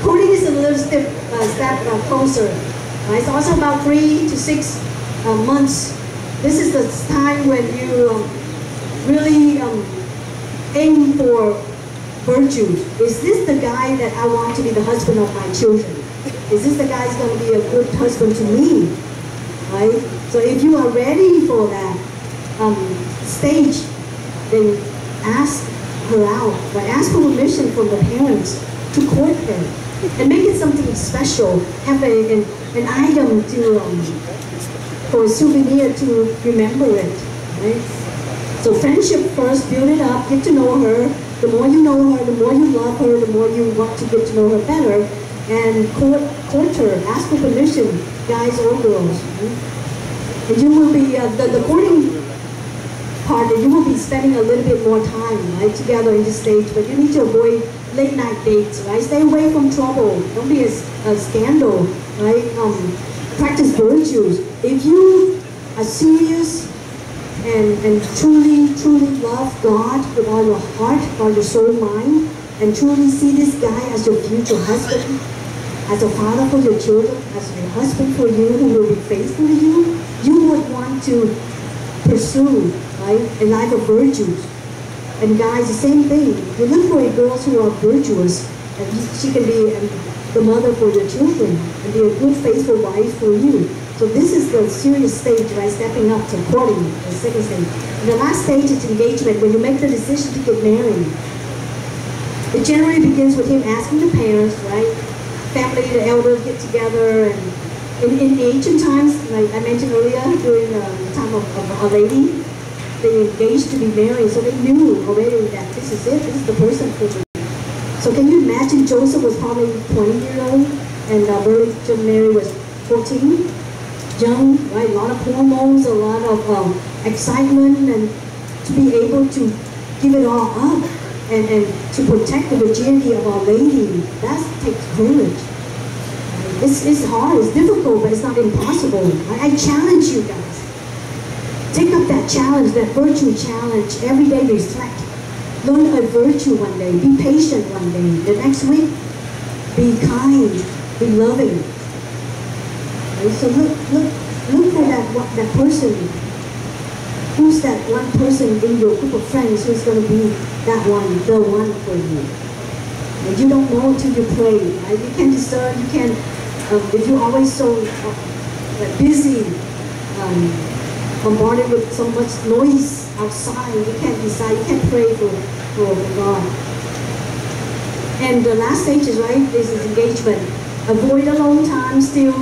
Courting is a little step closer. Right? It's also about 3 to 6 months. This is the time when you really aim for virtues. Is this the guy that I want to be the husband of my children? Is this the guy who's going to be a good husband to me? Right? So if you are ready for that stage, then ask her out. Right? Ask for permission from the parents to court her. And make it something special. Have an item to for a souvenir to remember it. Right? So friendship first, build it up, get to know her. The more you know her, the more you love her, the more you want to get to know her better. And court her, ask for permission, guys or girls. Right? And you will be, the courting part, you will be spending a little bit more time, right, together in this stage, but you need to avoid late night dates, right? Stay away from trouble. Don't be a scandal, right? Practice virtues. If you are serious and truly love God with all your heart, all your soul, mind, and truly see this guy as your future husband, as a father for your children, as your husband for you, who will be faithful to you, you would want to pursue, right, a life of virtues. And guys, the same thing. You look for girls who are virtuous, and she can be the mother for your children, and be a good, faithful wife for you. So this is the serious stage, right? Stepping up to courting, the second stage. And the last stage is engagement, when you make the decision to get married. It generally begins with him asking the parents, right? Family, the elders get together, and in ancient times, like I mentioned earlier, during the time of Our Lady, they engaged to be married, so they knew already that this is it, this is the person for me. So can you imagine Joseph was probably 20 years old, and Virgin Mary was 14? Young, right? A lot of hormones, a lot of excitement, and to be able to give it all up and to protect the virginity of Our Lady, that takes courage. It's hard, it's difficult, but it's not impossible. I challenge you guys. Take up that challenge, that virtue challenge. Every day reflect. Learn a virtue one day. Be patient one day. The next week, be kind, be loving. So look for that person. Who's that one person in your group of friends who's going to be that one, the one for you? And you don't know until you pray. Right? You can't discern. You can't. If you're always so busy, bombarded with so much noise outside, you can't decide. You can't pray for God. And the last stage is right. This is engagement. Avoid alone time. Still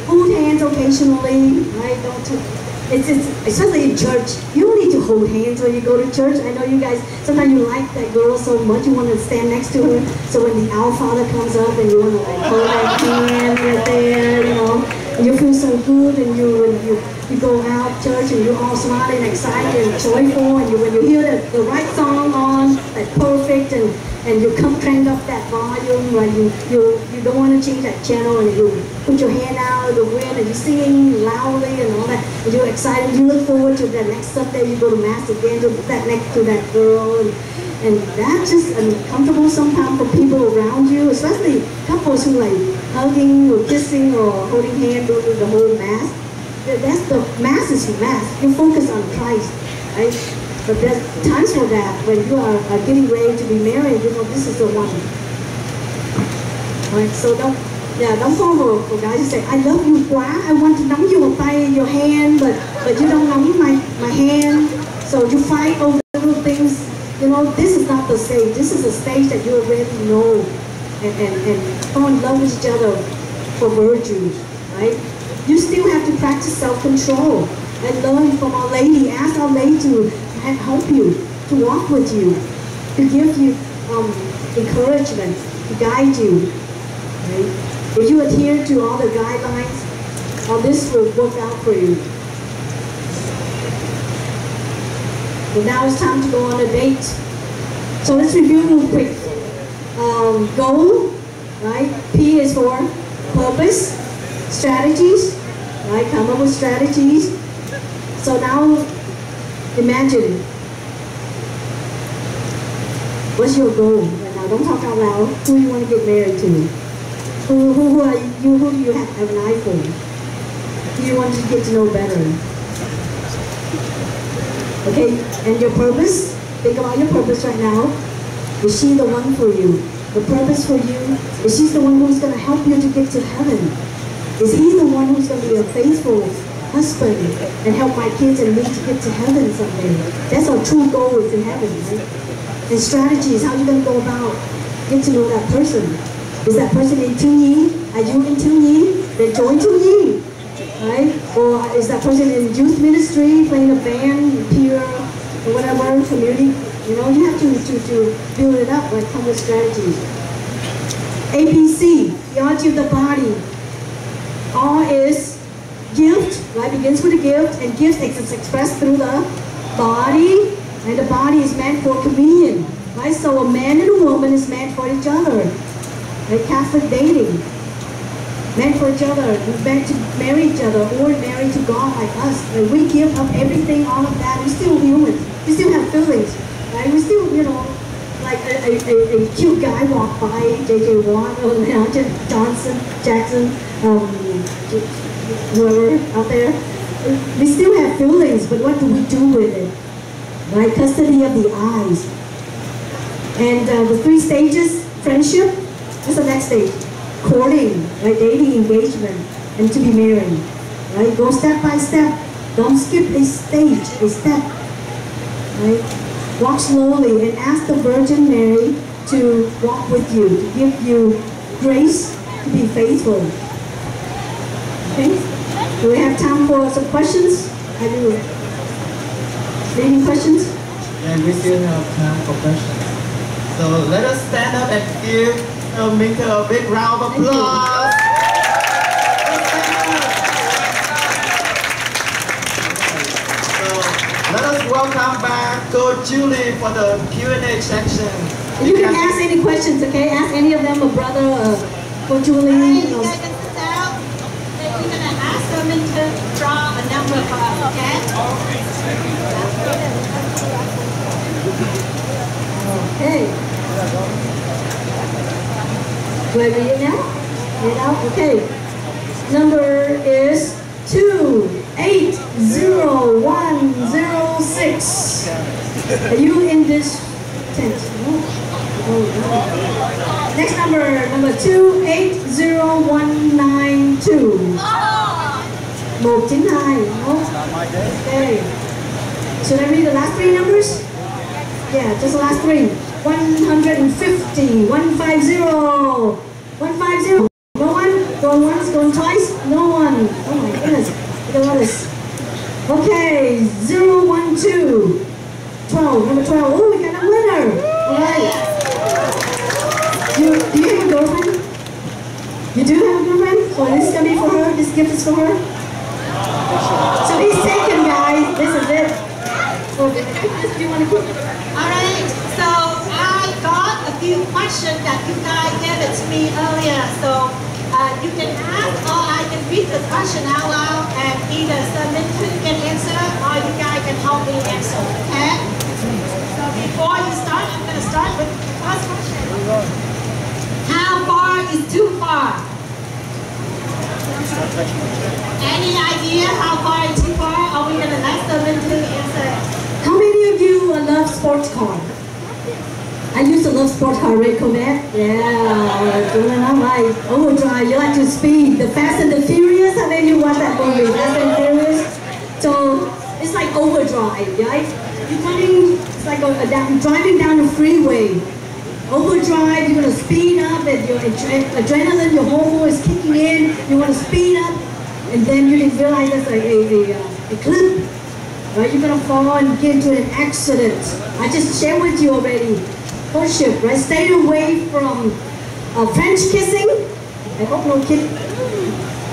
hold hands occasionally. Right? It's especially in church. You don't need to hold hands when you go to church. I know you guys, sometimes you like that girl so much, you want to stand next to her. So when the Our Father comes up and you want to like hold that hand right there, you know, and you feel so good, and you go out church and you're all smiling, excited, and joyful, and when you hear the right song on, like perfect, and you come crank up that volume, right? You don't want to change that channel, and you put your hand out of the wind, and you sing loudly and all that, and you're excited. You look forward to the next Sunday. You go to mass again to put that next to that girl, and that's just uncomfortable sometimes for people around you, especially couples who like hugging or kissing or holding hands during the whole mass. That's the mass is mass. You focus on Christ, right? But there's times for that when you are getting ready to be married. You know, this is the one. Right? So don't fall for guys who say, "I love you quá, I want to nắm your tay, your hand, but you don't nắm my hand." So you fight over little things. You know, this is not the stage. This is a stage that you already know and fall in love with each other for virtues, right? you still have to practice self-control and learn from Our Lady. Ask Our Lady to help you, to walk with you, to give you encouragement, to guide you. Right? If you adhere to all the guidelines, all this will work out for you. So now it's time to go on a date. So let's review real quick. Goal, right? P is for purpose, strategies, right? Come up with strategies. So now imagine, what's your goal right now? Don't talk out loud. Who you want to get married to? Who are you? Who do you have an eye for? Who you want to get to know better? Okay, and your purpose? Think about your purpose right now. Is she the one for you? The purpose for you? Is she the one who's going to help you to get to heaven? Is he the one who's going to be a faithful husband and help my kids and me to get to heaven someday? That's our true goal, is in heaven, right? And strategies, how are you going to go about get to know that person? Is that person in Tuning? Are you in Tuning? Then join Tuning, right? Or is that person in youth ministry, playing a band, peer, or whatever, community? You know, you have to build it up, like come with strategies. ABC, theology of the body. R is gift, right? Begins with a gift, and gift is expressed through the body, and the body is meant for communion, right? So a man and a woman is meant for each other, right? Catholic dating, meant for each other, meant to marry each other, or married to God like us. Right? We give up everything, all of that. We're still human. We still have feelings, right? We still, you know, like a cute guy walk by, J.J. Watt, or Johnson, Jackson, whoever out there. We still have feelings, but what do we do with it? Right? Custody of the eyes. And the 3 stages, friendship, what's the next stage? Courting, right? Dating, engagement, and to be married. Right? Go step by step. Don't skip a stage, a step. Right? Walk slowly and ask the Virgin Mary to walk with you, to give you grace to be faithful. Okay? Do we have time for some questions? Have you any questions? And we still have time for questions. So let us stand up and give Minka a big round of applause. Let us welcome back Coach Julie for the Q&A section. You can ask any questions, okay? Ask any of them, a brother, Coach Julie. You guys can sit down. Then we're going to ask them to draw a number for us, okay? Okay. Do I read it now? Read it out? Okay. Number is 280106. Are you in this tent? No. Oh, no. Next number 280192. 192. No? Okay. Should I read the last 3 numbers? Yeah, just the last 3. 150. 150. 150. No one? Going once, going twice? No one. Oh my goodness. Look at this. Okay, 012. 12. Number 12. Oh, we got a winner. Alright. Do you have a girlfriend? You do have a girlfriend? So this is going to be for her? This gift is for her? So he's taken, guys. This is it. So, do you want to put? Alright, so I got a few questions that you guys gave it to me earlier. So you can ask, or I can read the question out loud, and either Sir can answer, or you guys can help me answer, okay? So before you start, I'm going to start with the first question. How far is too far? Any idea how far is too far? Are we going to let Sir answer? How many of you love sports car? I used to love sports car, red Corvette. Yeah, doing all right. Overdrive, you like to speed. The Fast and the Furious, how many of you watch that movie? Fast and Furious? So, it's like overdrive, right? You're coming, it's like driving down the freeway. Overdrive, you're going to speed up, and your adrenaline, your hormone is kicking in. You want to speed up. and then you didn't realize there's a clip, right? You're gonna fall and get into an accident. I just shared with you already. Courtship, right? Stay away from French kissing. I hope no kid.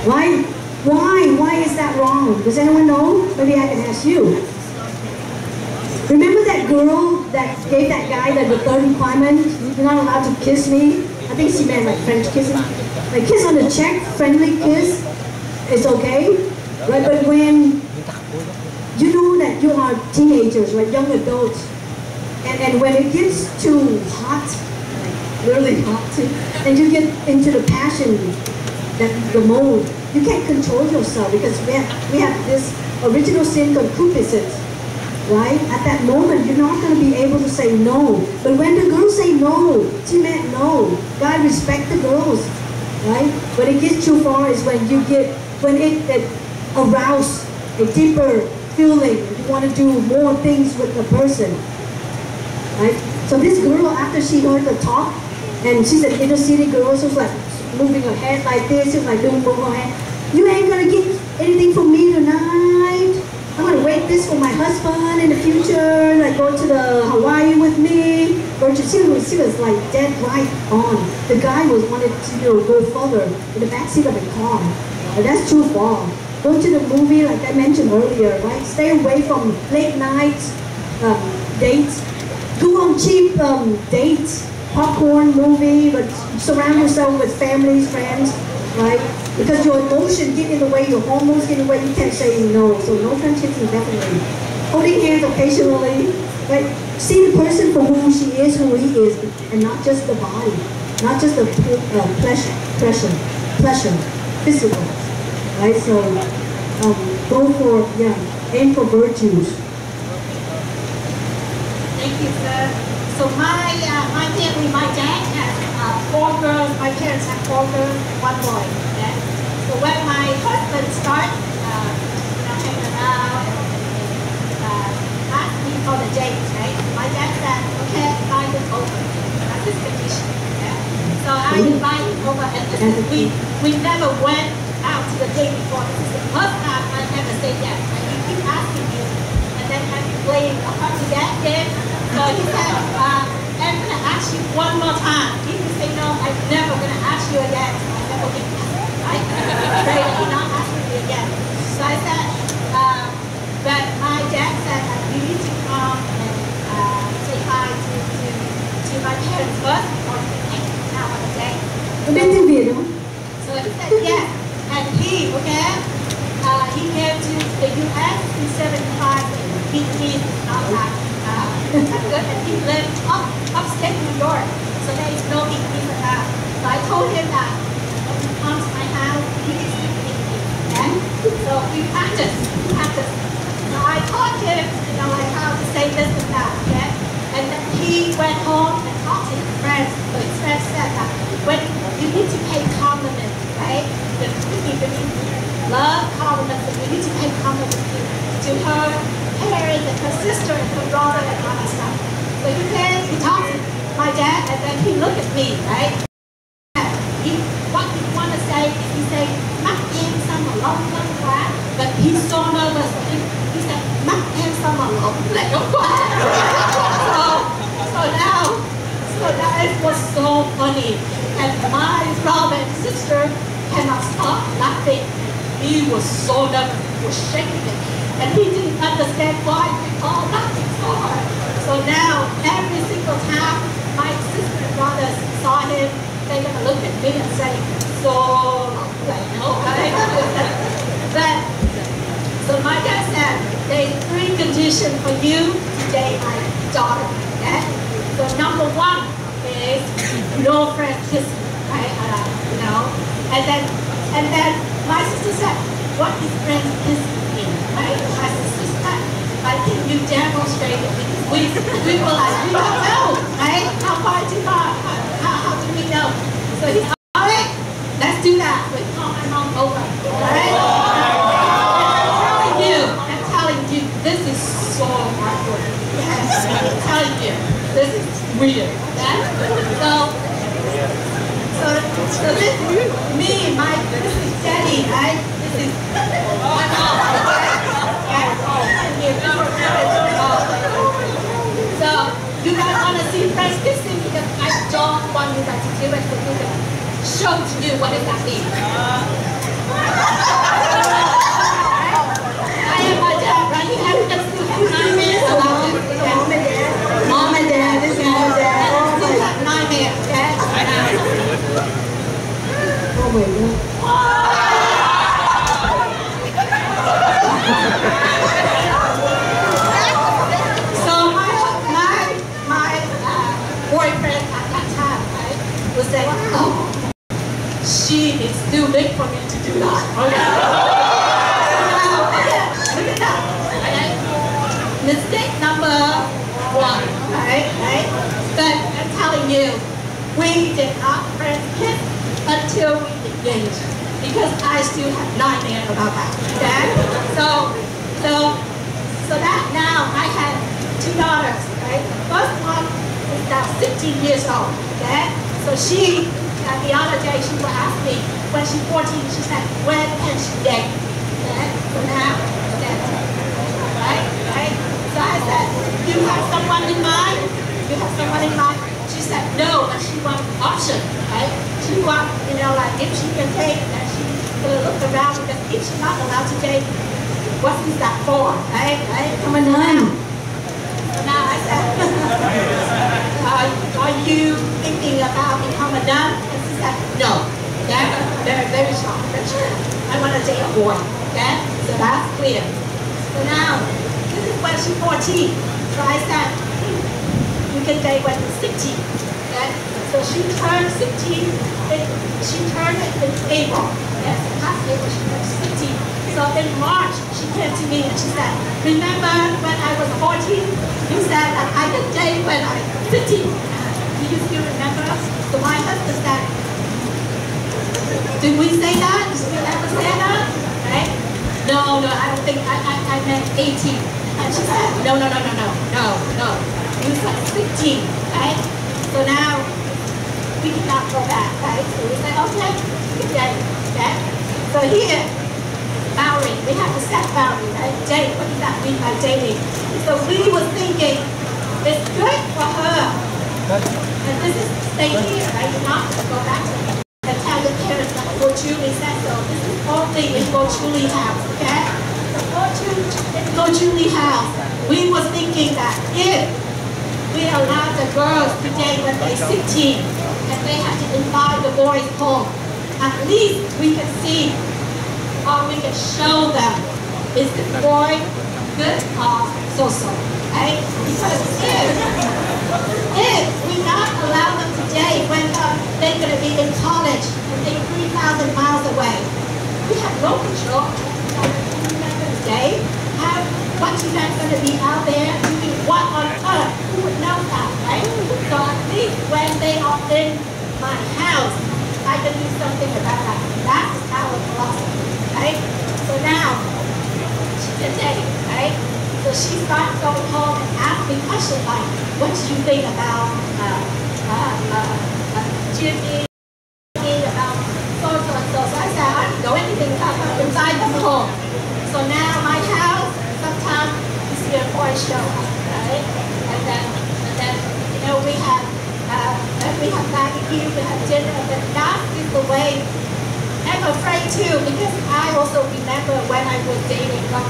Why? Why is that wrong? Does anyone know? Maybe I can ask you. Remember that girl that gave that guy the third requirement? You're not allowed to kiss me. I think she meant like French kissing. Like kiss on the cheek, friendly kiss, it's okay. Right? But when you know that you are teenagers, right, young adults, and when it gets too hot, like really hot, and you get into the passion, the mode, you can't control yourself because we have this original sin called concupiscence. Right? At that moment, you're not going to be able to say no. But when the girls say no, she meant no. God respect the girls. Right? When it gets too far is when it arouses a deeper feeling. You want to do more things with the person. Right? So this girl, after she heard the talk, and she's an inner city girl, so she's like moving her head like this, she's like doing her head. You ain't going to get anything from me tonight. I'm gonna wait this for my husband in the future, like go to the Hawaii with me. Or she was like dead right on. The guy wanted to go further in the backseat of the car. But that's too far. Go to the movie like I mentioned earlier, right? Stay away from late nights, dates. Go on cheap dates, popcorn movie, but surround yourself with families, friends, right? Because your emotion get in the way, your hormones get in the way, you can't say no. So no friendships definitely. Holding hands occasionally, right? See the person for who she is, who he is, and not just the body, not just the pleasure, physical, right? So go for, aim for virtues. Thank you, sir. So my family, my dad has 4 girls. My parents have 4 girls, 1 boy. Okay? So when my husband started hanging around and asked me for the date, right? My dad said, okay, invite him over. That's his condition. Okay? So I invited him over, and we never went out to the date before. This is the first time I ever said yes. And he keep asking me, and then I'm playing a hard to get game. So he said, I'm going to ask you one more time. If you say no, I'm never going to ask you again. So I said, okay, right? Pray that you're not asking me again. So I said, but my dad said that you need to come and say hi to my parents first before you can hang out on the day. So he said yes. And he came to the U.S. in 75. He is not that good, and he lived upstate New York, so there is no big deal for that. So I told him that when he comes to my house, he needs to speak English, okay? So we practice. So I taught him, like how to say this and that, okay? And then he went home and talked to his friends. So his friends said that when you need to pay compliments, right? When you love compliments, and you need to pay compliments to her parents and her sister and her brother and all that stuff. So he talked to my dad, and then he looked at me, right? What he want to say is he say, "Mắc em sao mà lâu lắm quá," but he's so nervous. He said, "Mắc em sao mà lâu lắm quá." So now it was so funny, and my brother and sister cannot stop laughing. He was so nervous, he was shaking it. And he didn't understand why we all laughing so hard. So now, every single time my sister and brothers saw him, they're going to look at me and say, so, like, okay. So my dad said, there's 3 conditions for you to date my daughter, okay? So number 1 is no friend kissing, right? And then my sister said, what is friend kissing? Right? My sister said, I think you demonstrated because we were like, we don't know, right? How do we know? So he said, all right, let's do that. We call my mom over, all right? I'm telling you, this is so awkward. Yes, I'm telling you, this is weird. Okay? So this is me, this is Daddy, right? This is pregnancy. My mom, okay? So, you guys want to see friends kissing because I don't want you guys to do it for you to show to you what does that mean. I am my dad, right? You have to still have 9 minutes allowed. Mom and dad, this is mom and dad. Still have 9 minutes, okay? Oh my God. So my boyfriend at that time, right, was saying, oh, she is too big for me to do that. Okay. Look at that. Okay. Mistake number 1, right? But I'm telling you, we did not friends kiss until we engaged. Because I still have nightmares about that. Okay? So that now I have 2 daughters, right? The first one is now 16 years old. Okay? So she, the other day, she will ask me, when she's 14, she said, when can she date? Okay? So now, okay. Right? So I said, you have someone in mind? You have someone in mind? She said, no, but she wants option, right? She wants, like if she can date, then she's going to look around because if she's not allowed to date, what is that for, right? Come on now. So now I said, are you thinking about becoming a nun? And she said, no. Okay? Very, very strong. I want to date a boy. Okay? So that's clear. So now, this is when she's 14. So I said, you can date when you're 16. Okay? So she turned 16. She turned it in April. Yes, last April she turned 16. So in March, she came to me and she said, remember when I was 14, you said that I could date when I was 15. Do you still remember? So my husband said, did we say that? Did we ever say that? Right? No, I don't think, I meant 18. And she said, no. You said 16, right? So now, we cannot go back, right? So we say, okay, we can date, okay? So here, boundary, we have to set boundary, right? Date, what does that mean by dating? So we were thinking, it's good for her. And this is stay here, right? You're not going to go back and tell your parents like Go Julie said so. This is only in Go Julie house, okay? So Go Julie house, we were thinking that if we allow the girls to date when they're 16 and they have to invite the boys home, at least we can see or we can show them, is the boy good or so-so, right? Because if we not allow them to date when they're going to be in college and they're 3,000 miles away, we have no control. You're not going to date. What you guys going to be out there doing what on earth? Who would know that, right? So at least when they are in my house, I can do something about that. That's our philosophy, right? So now, she can date, right? So she starts going home and asking questions like, what do you think about Jimmy, about so-so and so? So I said, I don't know anything about her inside the home. So now my house, sometimes you see a boy show up, right? And then we have barbecue, we have dinner, but that is the way. I'm afraid too, because I also remember when I was dating what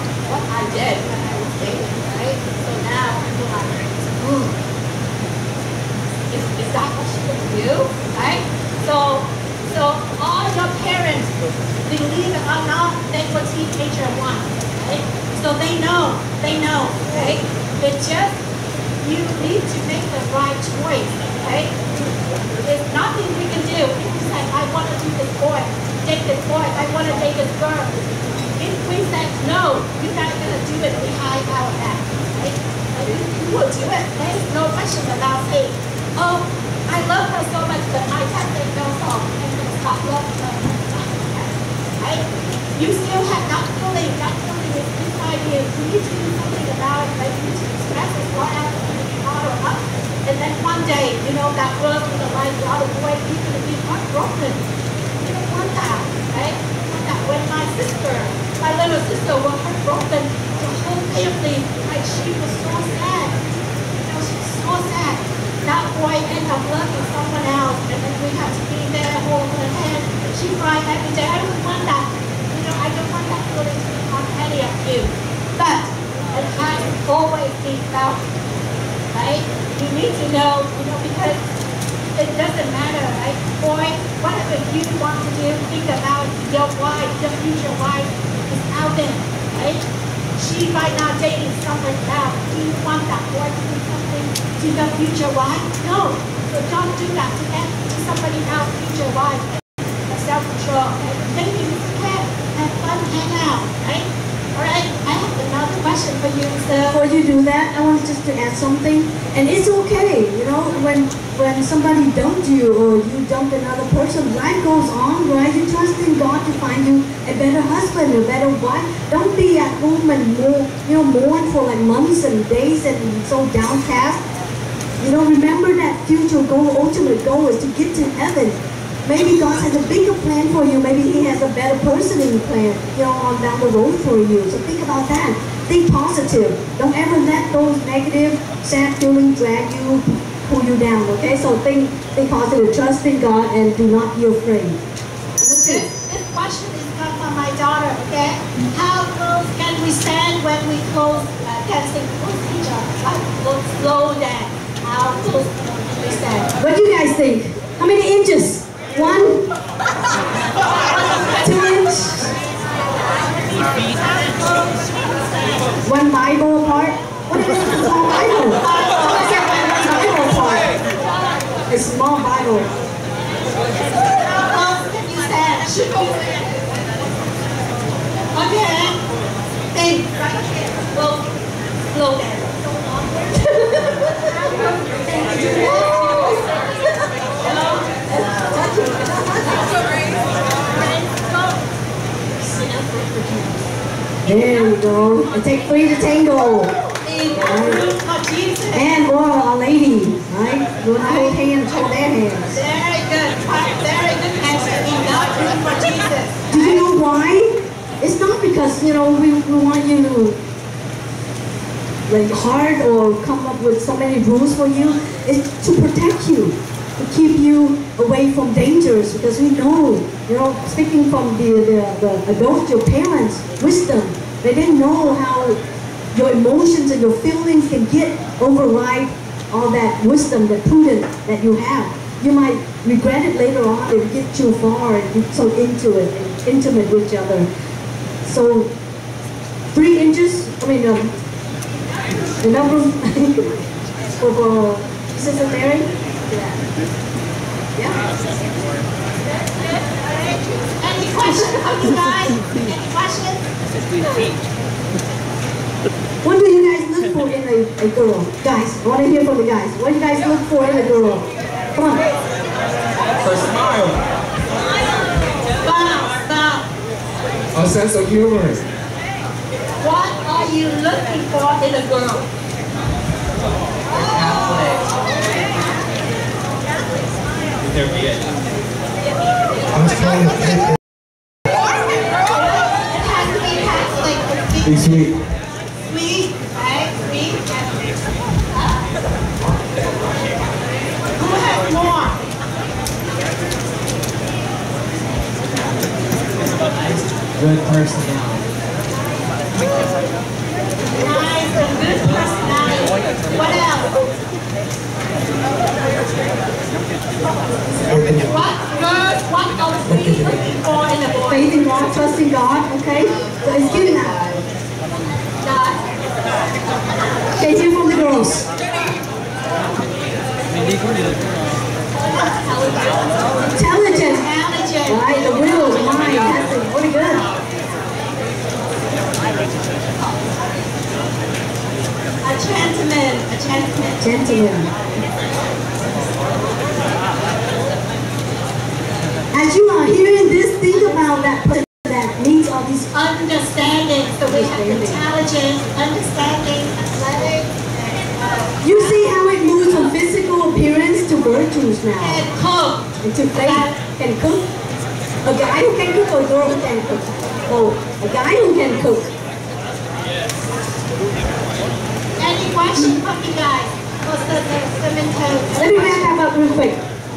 I did when I was dating, right? So now I'm like, ooh, is that what she would do, right? So all your parents, believe it or not, they were teenager once, right? So they know, right? It's just, you need to make the right choice, right? There's nothing we can do. If you say, I want to do this boy, date this boy, I want to date this girl. If we say, no, you're not going to do it behind our back, right? And you will do it. There's no question about saying, oh, I love her so much, but I can't say no, so I'm going to stop loving her. Right? You still have that feeling is inside you. You need to do something about it, right? You need to express it, whatever, follow up. And then one day, that girl's going to like the other boy, he's going to be heartbroken. You don't want that, right? You want that. When my sister we have to be there, hold her hand. She cried every day. I don't want that. I don't want that feeling to be on any of you. But it has always been felt, right? You need to know, because it doesn't matter, right? Boy, whatever you want to do, think about your wife, your future wife is out there, right? She might not dating someone now. Do you want that boy to do something to your future wife? No. So don't do that to somebody else's future wife. Self-control. Then you can have fun, hang out, right? All right, I have another question for you, sir. Before you do that, I want just to add something. And it's okay, when somebody dumped you or you dumped another person, life goes on, right? You trust in God to find you a better husband, a better wife. Don't be at home and mourn for like months and days and so downcast. Remember that future goal, ultimate goal is to get to heaven. Maybe God has a bigger plan for you. Maybe He has a better person in the plan, on down the road for you. So think about that. Think positive. Don't ever let those negative, sad feelings drag you, pull you down. Okay? So think positive. Trust in God and do not be afraid. This question is come from my daughter. Okay? How close can we stand when we can sing close to each other? Like slow down. How close can we stand? What do you guys think? How many inches? 1, 2 inches, 1 Bible apart. What is a small Bible? What's that Bible apart? A small Bible. How close can you stand? Okay. Think. Well, slow down. There you go. And take 3 to tango. And Our Lady, right? We'll hold hands, hold their hands. Very good. Very good answer. Enough for Jesus. Do you know why? It's not because, we want you to like hard or come up with so many rules for you. It's to protect you, to keep you away from dangers, because we know, speaking from the adults, your parents' wisdom, they didn't know how your emotions and your feelings can override all that wisdom, that prudence that you have. You might regret it later on if you get too far and get so into it, and intimate with each other. So 3 inches, the number of Sister Mary? Yeah. Any questions from you guys? Any questions? What do you guys look for in a girl? Guys, I want to hear from the guys. What do you guys look for in a girl? Come on. Her smile. Stop. A sense of humor. What are you looking for in a girl? I was trying to think. It has to be Catholic. Be sweet. Sweet, right? Sweet. Who has more? Good personality. Nice and good personality. What else? What else are we looking for in a boy? Faith in God, trust in God, okay? So it's given that. Okay, hear from the girls. Intelligent. Right, the will, the mind, that's it. Pretty good. A gentleman. Gentleman. As you are hearing this, think about that person that needs all these Understanding. So we have intelligence, understanding, athletic, You see how it moves from physical appearance to virtues now. and cook. And to faith and cook. A guy who can cook or a girl who can cook? Oh, a guy who can cook. Any questions from you guys? What's the cemetery? Let me wrap that up real quick.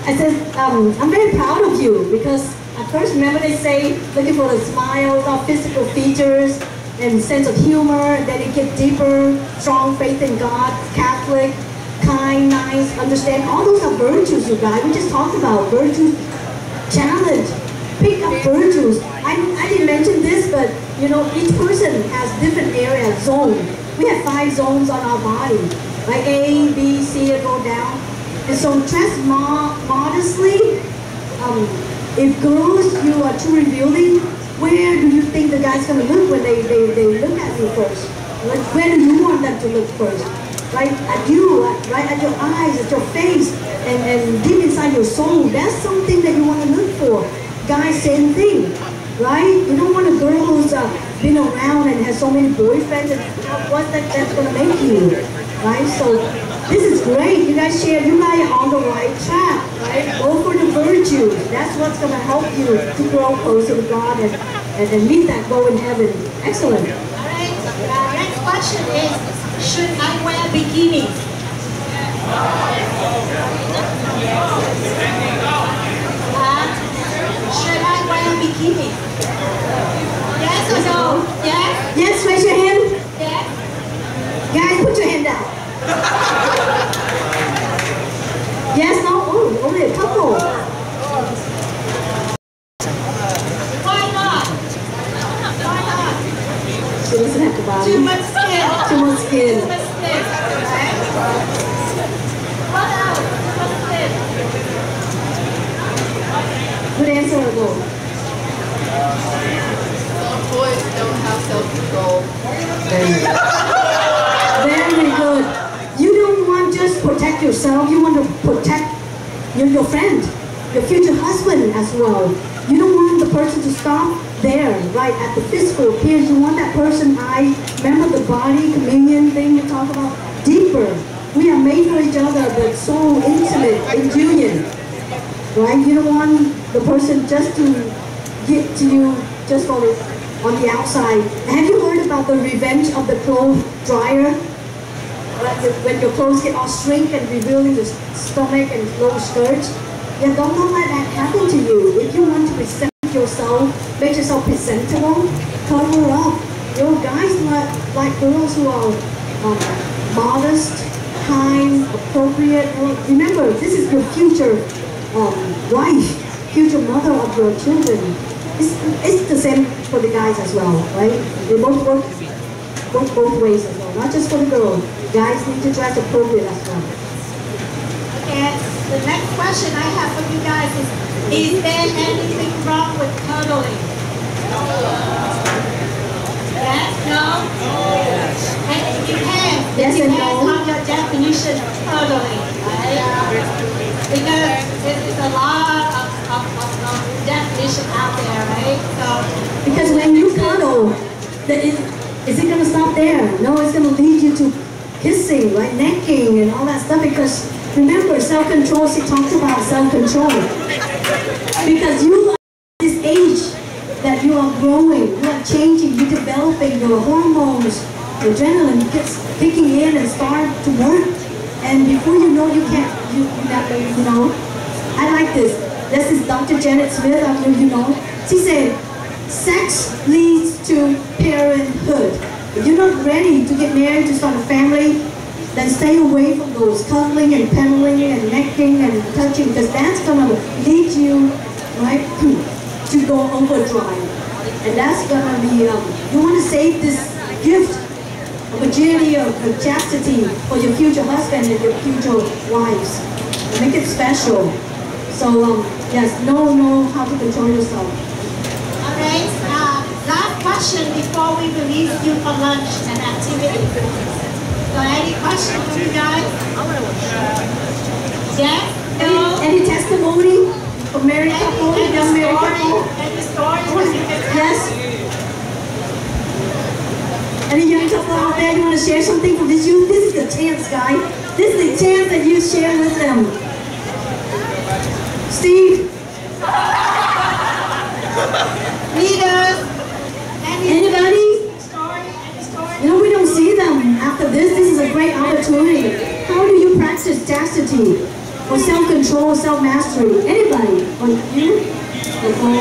I said, I'm very proud of you because at first, remember they say looking for the smiles, our physical features, and sense of humor. Then it gets deeper, strong faith in God, Catholic, kind, nice, understand. All those are virtues, you guys. We just talked about virtues. Challenge. Pick up virtues. I didn't mention this, but you know, each person has different areas, zone. We have 5 zones on our body, like A, B, C, and go down. And so dress modestly. If girls, you are too revealing, where do you think the guy's going to look when they look at you first? Like, where do you want them to look first? Right at you, right at your eyes, at your face, and deep inside your soul. That's something that you want to look for. Guys, same thing, right? You don't want a girl who's been around and has so many boyfriends. And what's that's going to make you, right? So this is great. You guys share. You guys are on the right track, right? Go for the virtues. That's what's going to help you to grow closer to God and meet that goal in heaven. Excellent. All right. Next question is, should I wear bikinis? Should I wear bikinis? Yes or no? Yes? Yes, raise your hand. Yes? Guys, put your hand down. Yes, no? Oh, only a couple. Why not? Why not? She doesn't have the body. Too much skin. Too much skin. Too much skin. Right? What else? Too much skin. Good answer, go. Some boys don't have self-control. Very good. You don't want just protect yourself, you want to protect your friend, your future husband as well. You don't want the person to stop there, right, at the physical appearance. You want that person, remember the body communion thing we talk about? Deeper. We are made for each other, but so intimate in union, right? You don't want the person just to get to you just on the outside. Have you heard about the revenge of the clothes dryer? When your clothes get all shrink and revealing the stomach and low skirts? Yeah, don't let that happen to you. If you want to present yourself, make yourself presentable, cover up. You know, guys like girls who are modest, kind, appropriate. Remember, this is your future wife, future mother of your children. It's the same for the guys as well, right? They both work both ways as well, not just for the girl. Guys need to dress appropriate as well. Okay, the next question I have for you guys is there anything wrong with cuddling? Yes? No? And it depends. Yes It and depends no. on your definition of cuddling, right? Because there's a lot of definition out there, right? So, Because when you cuddle, is it going to stop there? No, it's going to lead you to kissing, right? Necking and all that stuff. Because remember, self-control, she talked about self-control. Because you are at this age that you are growing, you are changing, you're developing, your hormones, adrenaline gets kicking in and start to work. And before you know, you can't, you know. I like this. This is Dr. Janet Smith, you know. She said, sex leads to parenthood. If you're not ready to get married, to start a family, then stay away from those cuddling and peddling and necking and touching, because that's going to lead you, right, to go overdrive. And that's going to be, you want to save this gift of virginity, of chastity for your future husband and your future wives. Make it special. So, yes, know how to control yourself. all right. Last question before we release you for lunch and activity. So, any questions from you guys? Yes? No? Any testimony from married couple, young married couple? Any story that you can tell? Yes? Any young couple out there, you want to share something from this youth? This is the chance, guys. This is the chance that you share with them. Steve? Leaders? Anybody? Story? Any story? You know, we don't see them after this. This is a great opportunity. How do you practice chastity? or self-control, self-mastery? Anybody? Or you? Nicole?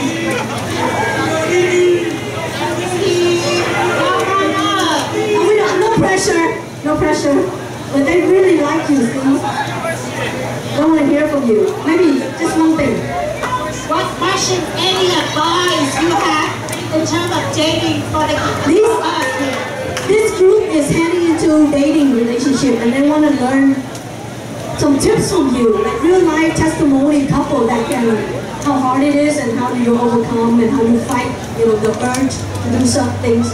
Oh, we don't, no pressure. No pressure. But they really like you, see? They want to hear from you. Maybe just one thing. What question, any advice you have in terms of dating for the us here? This group is heading into dating relationship and they want to learn some tips from you, like real life testimony couple that can, how hard it is and how do you overcome and how you fight, you know, the urge to do some things.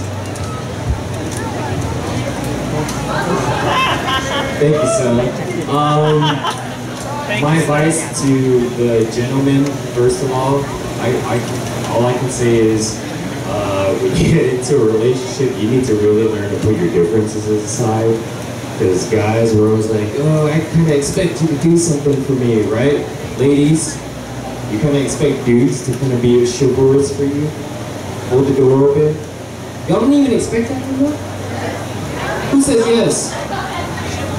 Thank you, Sally. My advice to the gentleman, first of all, all I can say is when you get into a relationship, you need to really learn to put your differences aside. Because guys were always like, oh, I kind of expect you to do something for me, right? Ladies, you kind of expect dudes to kind of be chivalrous for you, hold the door open. Y'all don't even expect that anymore? Who says yes?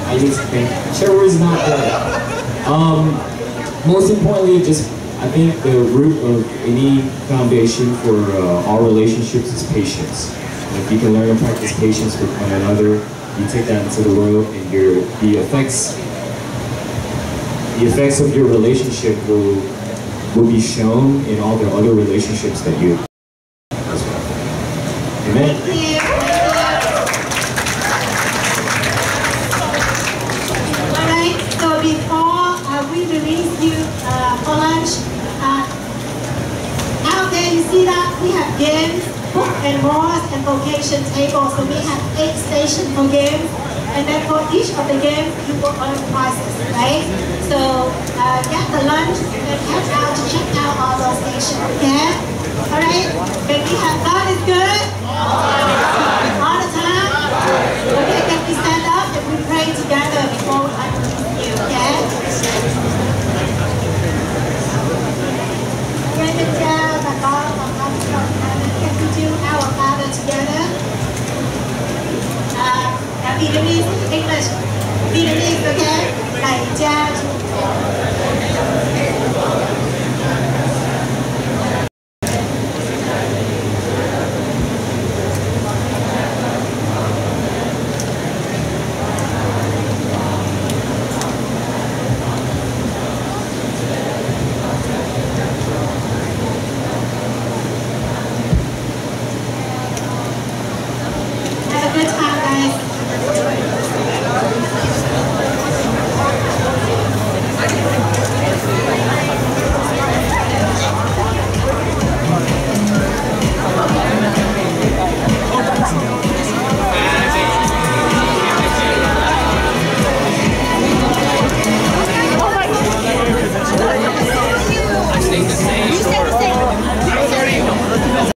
I need to think. Chivalry is not that. Most importantly, I think the root of any foundation for all relationships is patience. And if you can learn to practice patience with one another, you take that into the world, and the effects of your relationship will be shown in all the other relationships that you have as well. Amen. Alright, so before we release you for lunch, out there you see that we have games, book and more, and vocation tables. So we have 8 stations for games, and then for each of the games you will earn prizes, right? So get the lunch and head out to check out all those stations, okay? Alright, can we have God is good? All the time? Okay, can we stand up and we pray together before I release you, okay? Can we do our Father together? Vietnamese, English, Vietnamese, okay? Lạy Cha,